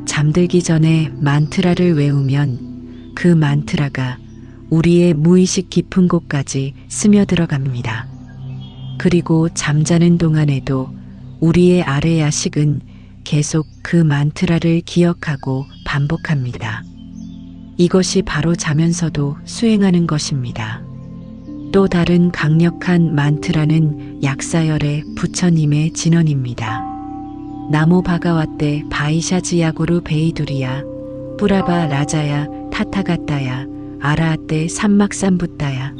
잠들기 전에 만트라를 외우면 그 만트라가 우리의 무의식 깊은 곳까지 스며들어갑니다. 그리고 잠자는 동안에도 우리의 아래 야식은 계속 그 만트라를 기억하고 반복합니다. 이것이 바로 자면서도 수행하는 것입니다. 또 다른 강력한 만트라는 약사열의 부처님의 진언입니다. 나모 바가와떼 바이샤지야고루 베이두리야 뿌라바 라자야 타타가따야 아라아떼 삼막삼붓다야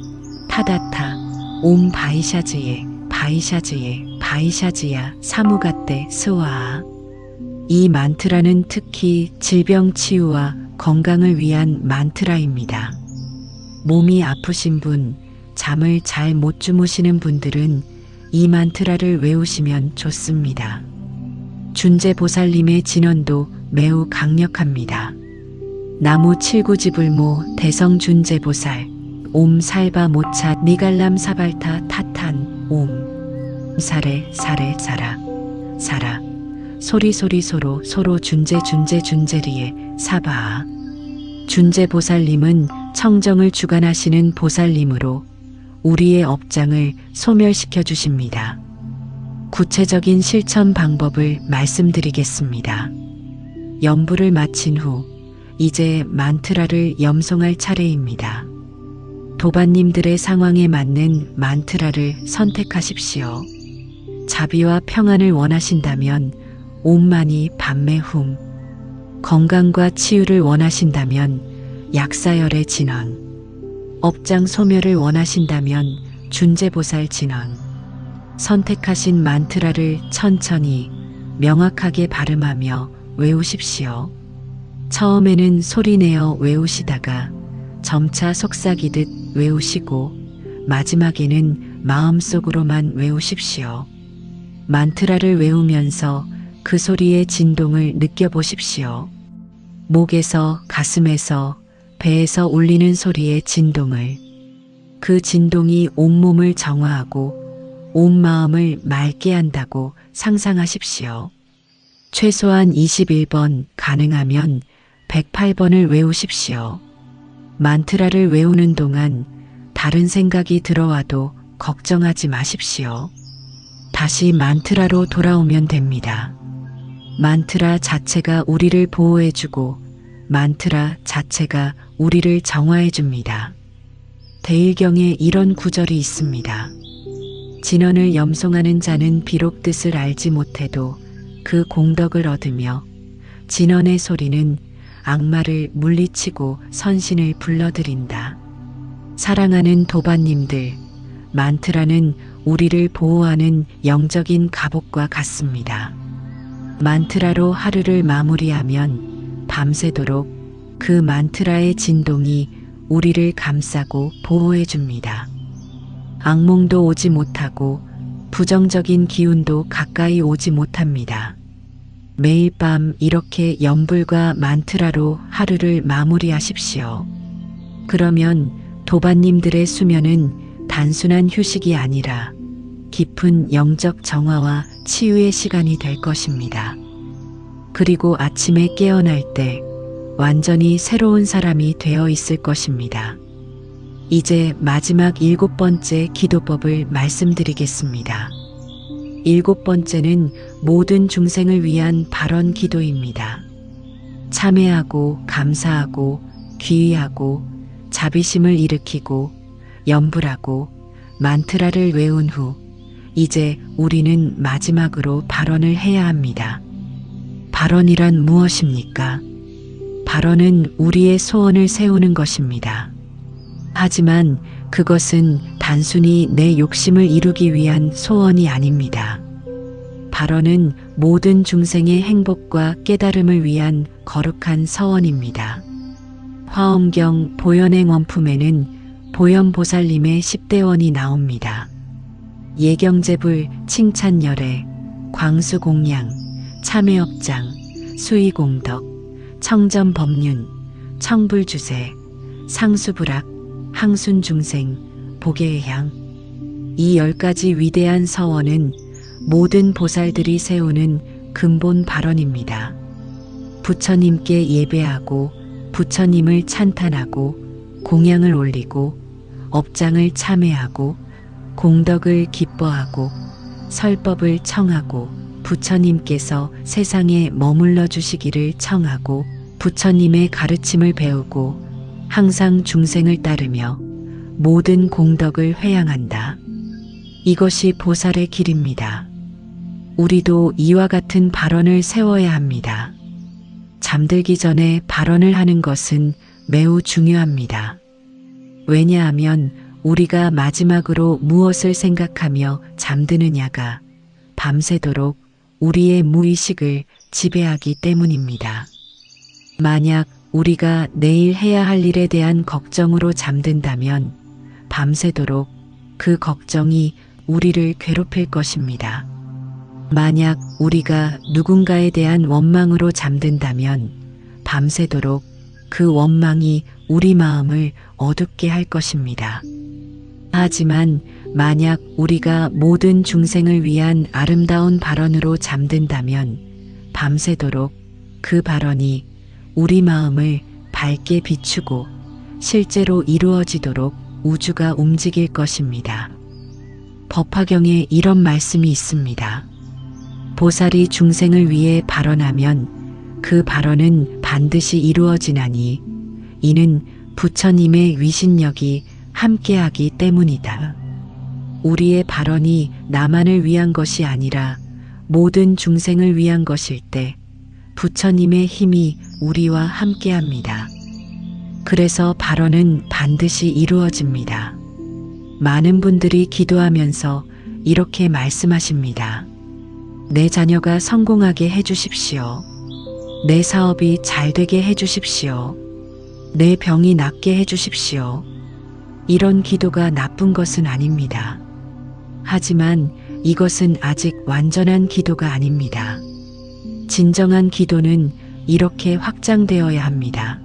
타다타 옴 바이샤지예 바이샤지예 바이샤지야 사무가떼 스와아. 이 만트라는 특히 질병 치유와 건강을 위한 만트라입니다. 몸이 아프신 분, 잠을 잘 못 주무시는 분들은 이 만트라를 외우시면 좋습니다. 준제보살님의 진언도 매우 강력합니다. 나무 칠구지불모 대성준제보살 옴 살바 모차 니갈람 사발타 타탄 옴 사레 사레 사라 사라 소리 소리 소로 소로 준제 준제 준제리에 사바아. 준제보살님은 청정을 주관하시는 보살님으로 우리의 업장을 소멸시켜 주십니다. 구체적인 실천 방법을 말씀드리겠습니다. 염불을 마친 후 이제 만트라를 염송할 차례입니다. 도반님들의 상황에 맞는 만트라를 선택하십시오. 자비와 평안을 원하신다면 옴마니 밤매훔, 건강과 치유를 원하신다면 약사열의 진언, 업장 소멸을 원하신다면 준제보살 진언, 선택하신 만트라를 천천히 명확하게 발음하며 외우십시오. 처음에는 소리내어 외우시다가 점차 속삭이듯 외우시고 마지막에는 마음속으로만 외우십시오. 만트라를 외우면서 그 소리의 진동을 느껴보십시오. 목에서, 가슴에서, 배에서 울리는 소리의 진동을. 그 진동이 온몸을 정화하고 온 마음을 맑게 한다고 상상하십시오. 최소한 21번, 가능하면 108번을 외우십시오. 만트라를 외우는 동안 다른 생각이 들어와도 걱정하지 마십시오. 다시 만트라로 돌아오면 됩니다. 만트라 자체가 우리를 보호해주고 만트라 자체가 우리를 정화해줍니다. 대일경에 이런 구절이 있습니다. 진언을 염송하는 자는 비록 뜻을 알지 못해도 그 공덕을 얻으며 진언의 소리는 악마를 물리치고 선신을 불러들인다. 사랑하는 도반님들, 만트라는 우리를 보호하는 영적인 갑옷과 같습니다. 만트라로 하루를 마무리하면 밤새도록 그 만트라의 진동이 우리를 감싸고 보호해 줍니다. 악몽도 오지 못하고 부정적인 기운도 가까이 오지 못합니다. 매일 밤 이렇게 염불과 만트라로 하루를 마무리하십시오. 그러면 도반님들의 수면은 단순한 휴식이 아니라 깊은 영적 정화와 치유의 시간이 될 것입니다. 그리고 아침에 깨어날 때 완전히 새로운 사람이 되어 있을 것입니다. 이제 마지막 7번째 기도법을 말씀드리겠습니다. 7번째는 모든 중생을 위한 발언 기도입니다. 참회하고 감사하고 귀의하고 자비심을 일으키고 염불하고 만트라를 외운 후 이제 우리는 마지막으로 발언을 해야 합니다. 발언이란 무엇입니까? 발언은 우리의 소원을 세우는 것입니다. 하지만 그것은 단순히 내 욕심을 이루기 위한 소원이 아닙니다. 발언은 모든 중생의 행복과 깨달음을 위한 거룩한 서원입니다. 화엄경 보현행 원품에는 보현보살님의 10대원이 나옵니다. 예경제불, 칭찬열애, 광수공양, 참회업장, 수의공덕, 청전법륜, 청불주세, 상수불악, 항순중생, 복예향. 이 10가지 위대한 서원은 모든 보살들이 세우는 근본 발언입니다. 부처님께 예배하고 부처님을 찬탄하고 공양을 올리고 업장을 참회하고 공덕을 기뻐하고 설법을 청하고 부처님께서 세상에 머물러 주시기를 청하고 부처님의 가르침을 배우고 항상 중생을 따르며 모든 공덕을 회양한다. 이것이 보살의 길입니다. 우리도 이와 같은 발언을 세워야 합니다. 잠들기 전에 발언을 하는 것은 매우 중요합니다. 왜냐하면 우리가 마지막으로 무엇을 생각하며 잠드느냐가 밤새도록 우리의 무의식을 지배하기 때문입니다. 만약 우리가 내일 해야 할 일에 대한 걱정으로 잠든다면 밤새도록 그 걱정이 우리를 괴롭힐 것입니다. 만약 우리가 누군가에 대한 원망으로 잠든다면 밤새도록 그 원망이 우리 마음을 어둡게 할 것입니다. 하지만 만약 우리가 모든 중생을 위한 아름다운 발언으로 잠든다면 밤새도록 그 발언이 우리 마음을 밝게 비추고 실제로 이루어지도록 우주가 움직일 것입니다. 법화경에 이런 말씀이 있습니다. 보살이 중생을 위해 발언하면 그 발언은 반드시 이루어지나니 이는 부처님의 위신력이 함께하기 때문이다. 우리의 발언이 나만을 위한 것이 아니라 모든 중생을 위한 것일 때 부처님의 힘이 우리와 함께합니다. 그래서 발언은 반드시 이루어집니다. 많은 분들이 기도하면서 이렇게 말씀하십니다. 내 자녀가 성공하게 해주십시오. 내 사업이 잘 되게 해주십시오. 내 병이 낫게 해주십시오. 이런 기도가 나쁜 것은 아닙니다. 하지만 이것은 아직 완전한 기도가 아닙니다. 진정한 기도는 이렇게 확장되어야 합니다.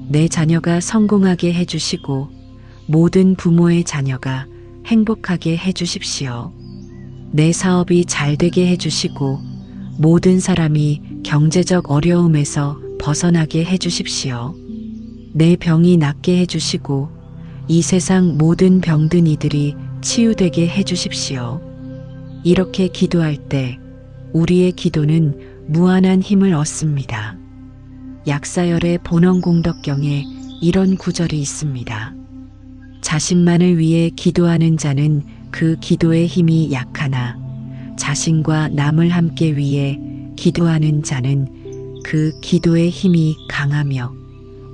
내 자녀가 성공하게 해주시고 모든 부모의 자녀가 행복하게 해주십시오. 내 사업이 잘 되게 해주시고 모든 사람이 경제적 어려움에서 벗어나게 해주십시오. 내 병이 낫게 해주시고 이 세상 모든 병든 이들이 치유되게 해주십시오. 이렇게 기도할 때 우리의 기도는 무한한 힘을 얻습니다. 약사열의 본원공덕경에 이런 구절이 있습니다. 자신만을 위해 기도하는 자는 그 기도의 힘이 약하나 자신과 남을 함께 위해 기도하는 자는 그 기도의 힘이 강하며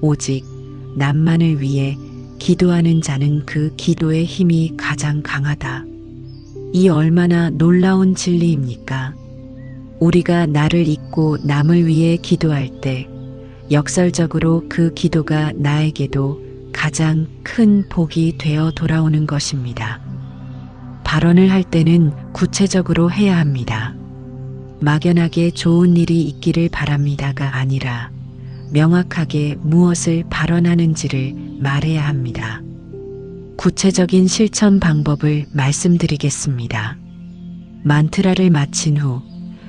오직 남만을 위해 기도하는 자는 그 기도의 힘이 가장 강하다. 이 얼마나 놀라운 진리입니까? 우리가 나를 잊고 남을 위해 기도할 때 역설적으로 그 기도가 나에게도 가장 큰 복이 되어 돌아오는 것입니다. 발언을 할 때는 구체적으로 해야 합니다. 막연하게 좋은 일이 있기를 바랍니다가 아니라 명확하게 무엇을 발언하는지를 말해야 합니다. 구체적인 실천 방법을 말씀드리겠습니다. 만트라를 마친 후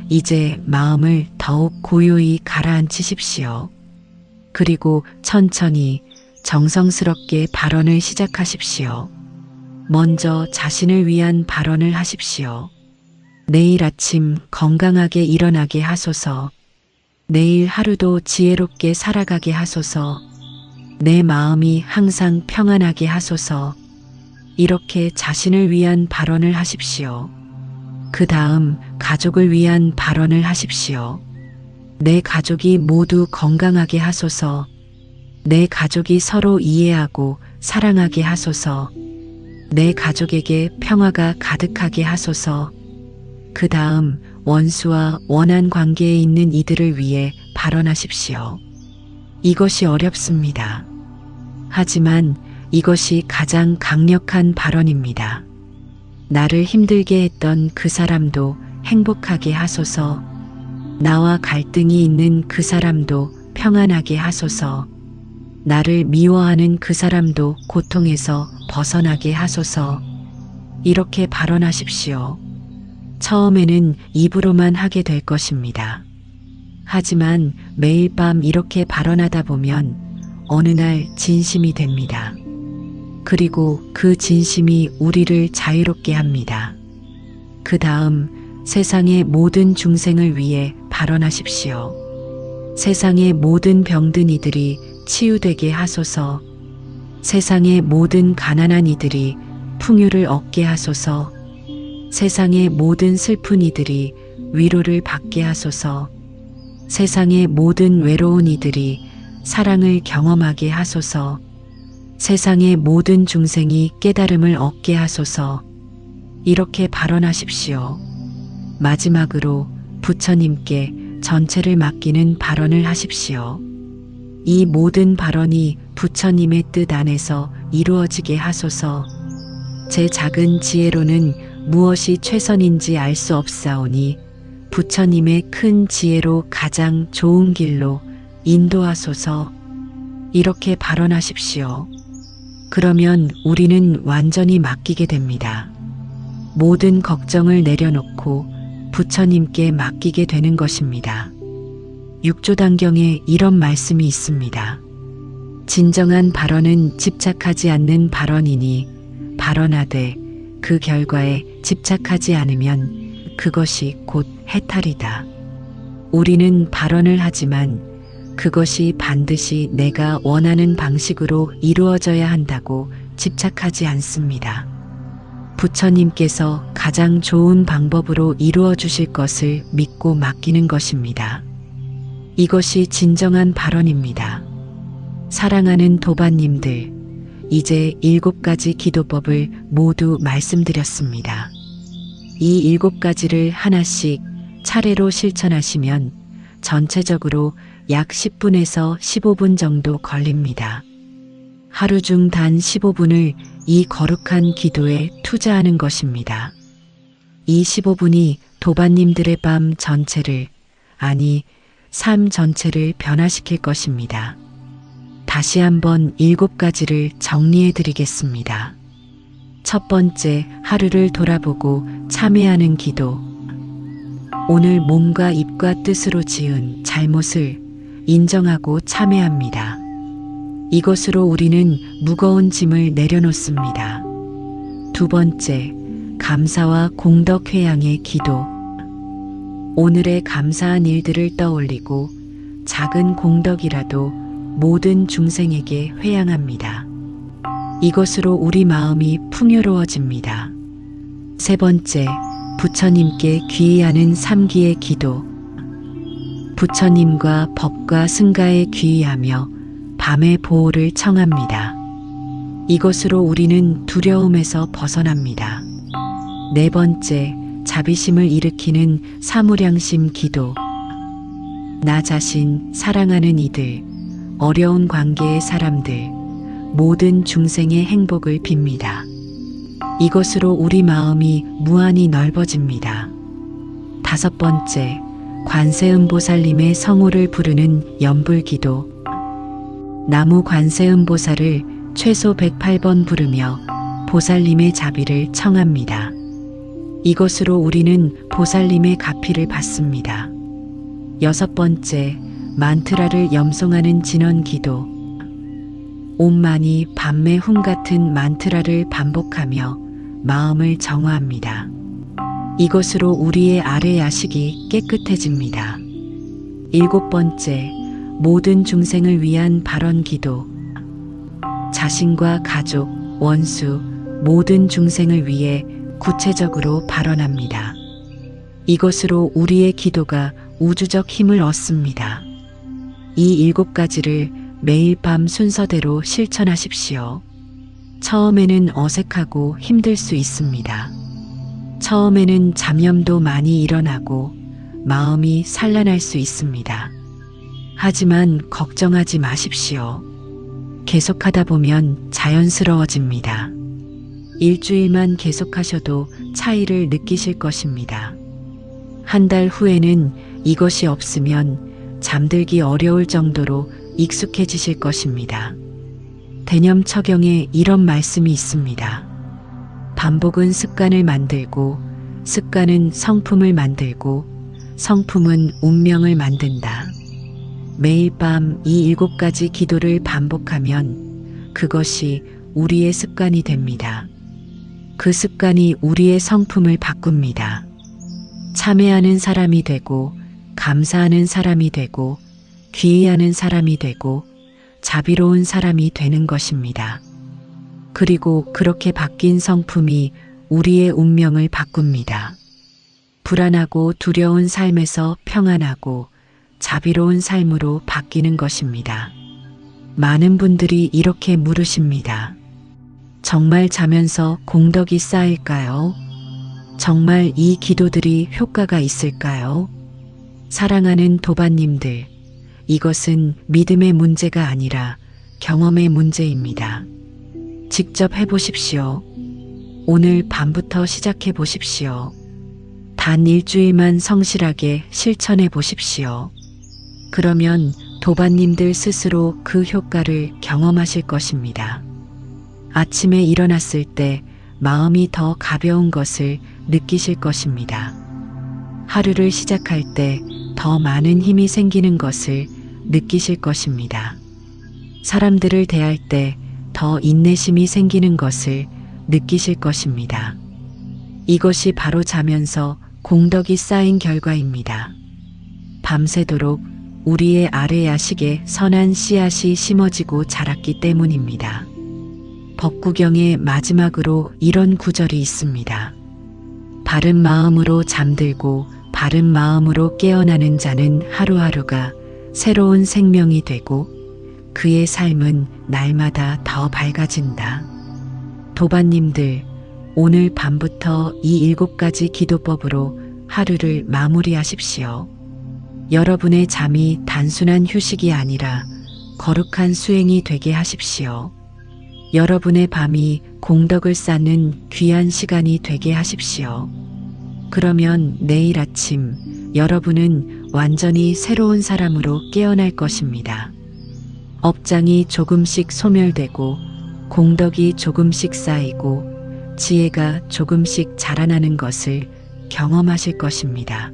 이제 마음을 더욱 고요히 가라앉히십시오. 그리고 천천히 정성스럽게 발언을 시작하십시오. 먼저 자신을 위한 발언을 하십시오. 내일 아침 건강하게 일어나게 하소서. 내일 하루도 지혜롭게 살아가게 하소서. 내 마음이 항상 평안하게 하소서. 이렇게 자신을 위한 발언을 하십시오. 그 다음 가족을 위한 발언을 하십시오. 내 가족이 모두 건강하게 하소서. 내 가족이 서로 이해하고 사랑하게 하소서. 내 가족에게 평화가 가득하게 하소서. 그 다음 원수와 원한 관계에 있는 이들을 위해 발언하십시오. 이것이 어렵습니다. 하지만 이것이 가장 강력한 발언입니다. 나를 힘들게 했던 그 사람도 행복하게 하소서. 나와 갈등이 있는 그 사람도 평안하게 하소서. 나를 미워하는 그 사람도 고통에서 벗어나게 하소서. 이렇게 발언하십시오. 처음에는 입으로만 하게 될 것입니다. 하지만 매일 밤 이렇게 발언하다 보면 어느 날 진심이 됩니다. 그리고 그 진심이 우리를 자유롭게 합니다. 그 다음 세상의 모든 중생을 위해 발언하십시오. 세상의 모든 병든 이들이 치유되게 하소서. 세상의 모든 가난한 이들이 풍요를 얻게 하소서. 세상의 모든 슬픈 이들이 위로를 받게 하소서. 세상의 모든 외로운 이들이 사랑을 경험하게 하소서. 세상의 모든 중생이 깨달음을 얻게 하소서. 이렇게 발언하십시오. 마지막으로 부처님께 전체를 맡기는 발언을 하십시오. 이 모든 발언이 부처님의 뜻 안에서 이루어지게 하소서. 제 작은 지혜로는 무엇이 최선인지 알 수 없사오니 부처님의 큰 지혜로 가장 좋은 길로 인도하소서. 이렇게 발언하십시오. 그러면 우리는 완전히 맡기게 됩니다. 모든 걱정을 내려놓고 부처님께 맡기게 되는 것입니다. 육조단경에 이런 말씀이 있습니다. 진정한 발언은 집착하지 않는 발언이니 발언하되 그 결과에 집착하지 않으면 그것이 곧 해탈이다. 우리는 발언을 하지만 그것이 반드시 내가 원하는 방식으로 이루어져야 한다고 집착하지 않습니다. 부처님께서 가장 좋은 방법으로 이루어 주실 것을 믿고 맡기는 것입니다. 이것이 진정한 발언입니다. 사랑하는 도반님들, 이제 7가지 기도법을 모두 말씀드렸습니다. 이 7가지를 하나씩 차례로 실천하시면 전체적으로 약 10분에서 15분 정도 걸립니다. 하루 중 단 15분을 이 거룩한 기도에 투자하는 것입니다. 이 15분이 도반님들의 밤 전체를, 아니, 삶 전체를 변화시킬 것입니다. 다시 한번 7가지를 정리해 드리겠습니다. 첫 번째, 하루를 돌아보고 참회하는 기도. 오늘 몸과 입과 뜻으로 지은 잘못을 인정하고 참회합니다. 이것으로 우리는 무거운 짐을 내려놓습니다. 두 번째, 감사와 공덕 회양의 기도. 오늘의 감사한 일들을 떠올리고 작은 공덕이라도 모든 중생에게 회양합니다. 이것으로 우리 마음이 풍요로워집니다. 세 번째, 부처님께 귀의하는 삼기의 기도. 부처님과 법과 승가에 귀의하며 밤의 보호를 청합니다. 이것으로 우리는 두려움에서 벗어납니다. 네 번째, 자비심을 일으키는 사무량심 기도. 나 자신, 사랑하는 이들, 어려운 관계의 사람들, 모든 중생의 행복을 빕니다. 이것으로 우리 마음이 무한히 넓어집니다. 다섯 번째, 관세음보살님의 성호를 부르는 연불기도. 나무 관세음보살을 최소 108번 부르며 보살님의 자비를 청합니다. 이것으로 우리는 보살님의 가피를 받습니다. 여섯 번째, 만트라를 염송하는 진언기도. 옴마니 밤매 훔 같은 만트라를 반복하며 마음을 정화합니다. 이것으로 우리의 아래 야식이 깨끗해집니다. 일곱 번째, 모든 중생을 위한 발언 기도. 자신과 가족, 원수, 모든 중생을 위해 구체적으로 발언합니다. 이것으로 우리의 기도가 우주적 힘을 얻습니다. 이 7가지를 매일 밤 순서대로 실천하십시오. 처음에는 어색하고 힘들 수 있습니다. 처음에는 잡념도 많이 일어나고 마음이 산란할 수 있습니다. 하지만 걱정하지 마십시오. 계속하다 보면 자연스러워집니다. 일주일만 계속하셔도 차이를 느끼실 것입니다. 한 달 후에는 이것이 없으면 잠들기 어려울 정도로 익숙해지실 것입니다. 대념처경에 이런 말씀이 있습니다. 반복은 습관을 만들고, 습관은 성품을 만들고, 성품은 운명을 만든다. 매일 밤 이 7가지 기도를 반복하면 그것이 우리의 습관이 됩니다. 그 습관이 우리의 성품을 바꿉니다. 참회하는 사람이 되고, 감사하는 사람이 되고, 귀의하는 사람이 되고, 자비로운 사람이 되는 것입니다. 그리고 그렇게 바뀐 성품이 우리의 운명을 바꿉니다. 불안하고 두려운 삶에서 평안하고 자비로운 삶으로 바뀌는 것입니다. 많은 분들이 이렇게 물으십니다. 정말 자면서 공덕이 쌓일까요? 정말 이 기도들이 효과가 있을까요? 사랑하는 도반님들, 이것은 믿음의 문제가 아니라 경험의 문제입니다. 직접 해보십시오. 오늘 밤부터 시작해 보십시오. 단 일주일만 성실하게 실천해 보십시오. 그러면 도반님들 스스로 그 효과를 경험하실 것입니다. 아침에 일어났을 때 마음이 더 가벼운 것을 느끼실 것입니다. 하루를 시작할 때 더 많은 힘이 생기는 것을 느끼실 것입니다. 사람들을 대할 때 더 인내심이 생기는 것을 느끼실 것입니다. 이것이 바로 자면서 공덕이 쌓인 결과입니다. 밤새도록 우리의 아래 야식에 선한 씨앗이 심어지고 자랐기 때문입니다. 법구경의 마지막으로 이런 구절이 있습니다. 바른 마음으로 잠들고 바른 마음으로 깨어나는 자는 하루하루가 새로운 생명이 되고 그의 삶은 날마다 더 밝아진다. 도반님들, 오늘 밤부터 이 7가지 기도법으로 하루를 마무리하십시오. 여러분의 잠이 단순한 휴식이 아니라 거룩한 수행이 되게 하십시오. 여러분의 밤이 공덕을 쌓는 귀한 시간이 되게 하십시오. 그러면 내일 아침 여러분은 완전히 새로운 사람으로 깨어날 것입니다. 업장이 조금씩 소멸되고 공덕이 조금씩 쌓이고 지혜가 조금씩 자라나는 것을 경험하실 것입니다.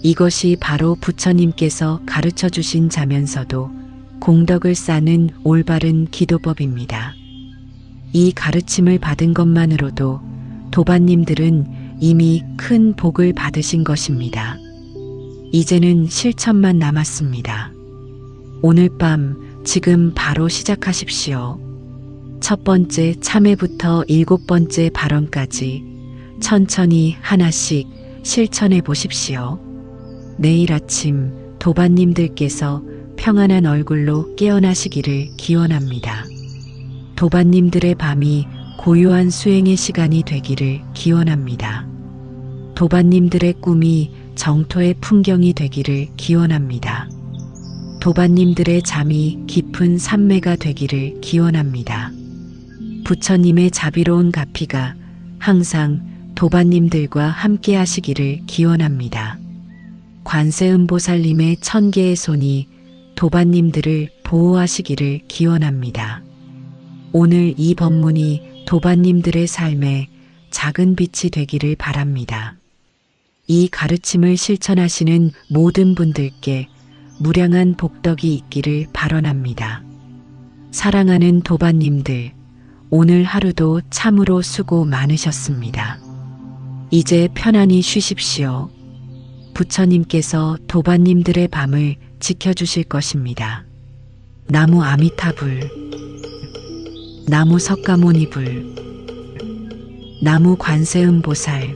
이것이 바로 부처님께서 가르쳐 주신 자면서도 공덕을 쌓는 올바른 기도법입니다. 이 가르침을 받은 것만으로도 도반님들은 이미 큰 복을 받으신 것입니다. 이제는 실천만 남았습니다. 오늘 밤 지금 바로 시작하십시오. 첫 번째 참회부터 7번째 발언까지 천천히 하나씩 실천해 보십시오. 내일 아침 도반님들께서 평안한 얼굴로 깨어나시기를 기원합니다. 도반님들의 밤이 고요한 수행의 시간이 되기를 기원합니다. 도반님들의 꿈이 정토의 풍경이 되기를 기원합니다. 도반님들의 잠이 깊은 산매가 되기를 기원합니다. 부처님의 자비로운 가피가 항상 도반님들과 함께 하시기를 기원합니다. 관세음보살님의 1000개의 손이 도반님들을 보호하시기를 기원합니다. 오늘 이 법문이 도반님들의 삶에 작은 빛이 되기를 바랍니다. 이 가르침을 실천하시는 모든 분들께 무량한 복덕이 있기를 발언합니다. 사랑하는 도반님들, 오늘 하루도 참으로 수고 많으셨습니다. 이제 편안히 쉬십시오. 부처님께서 도반님들의 밤을 지켜주실 것입니다. 나무 아미타불, 나무 석가모니불, 나무 관세음보살,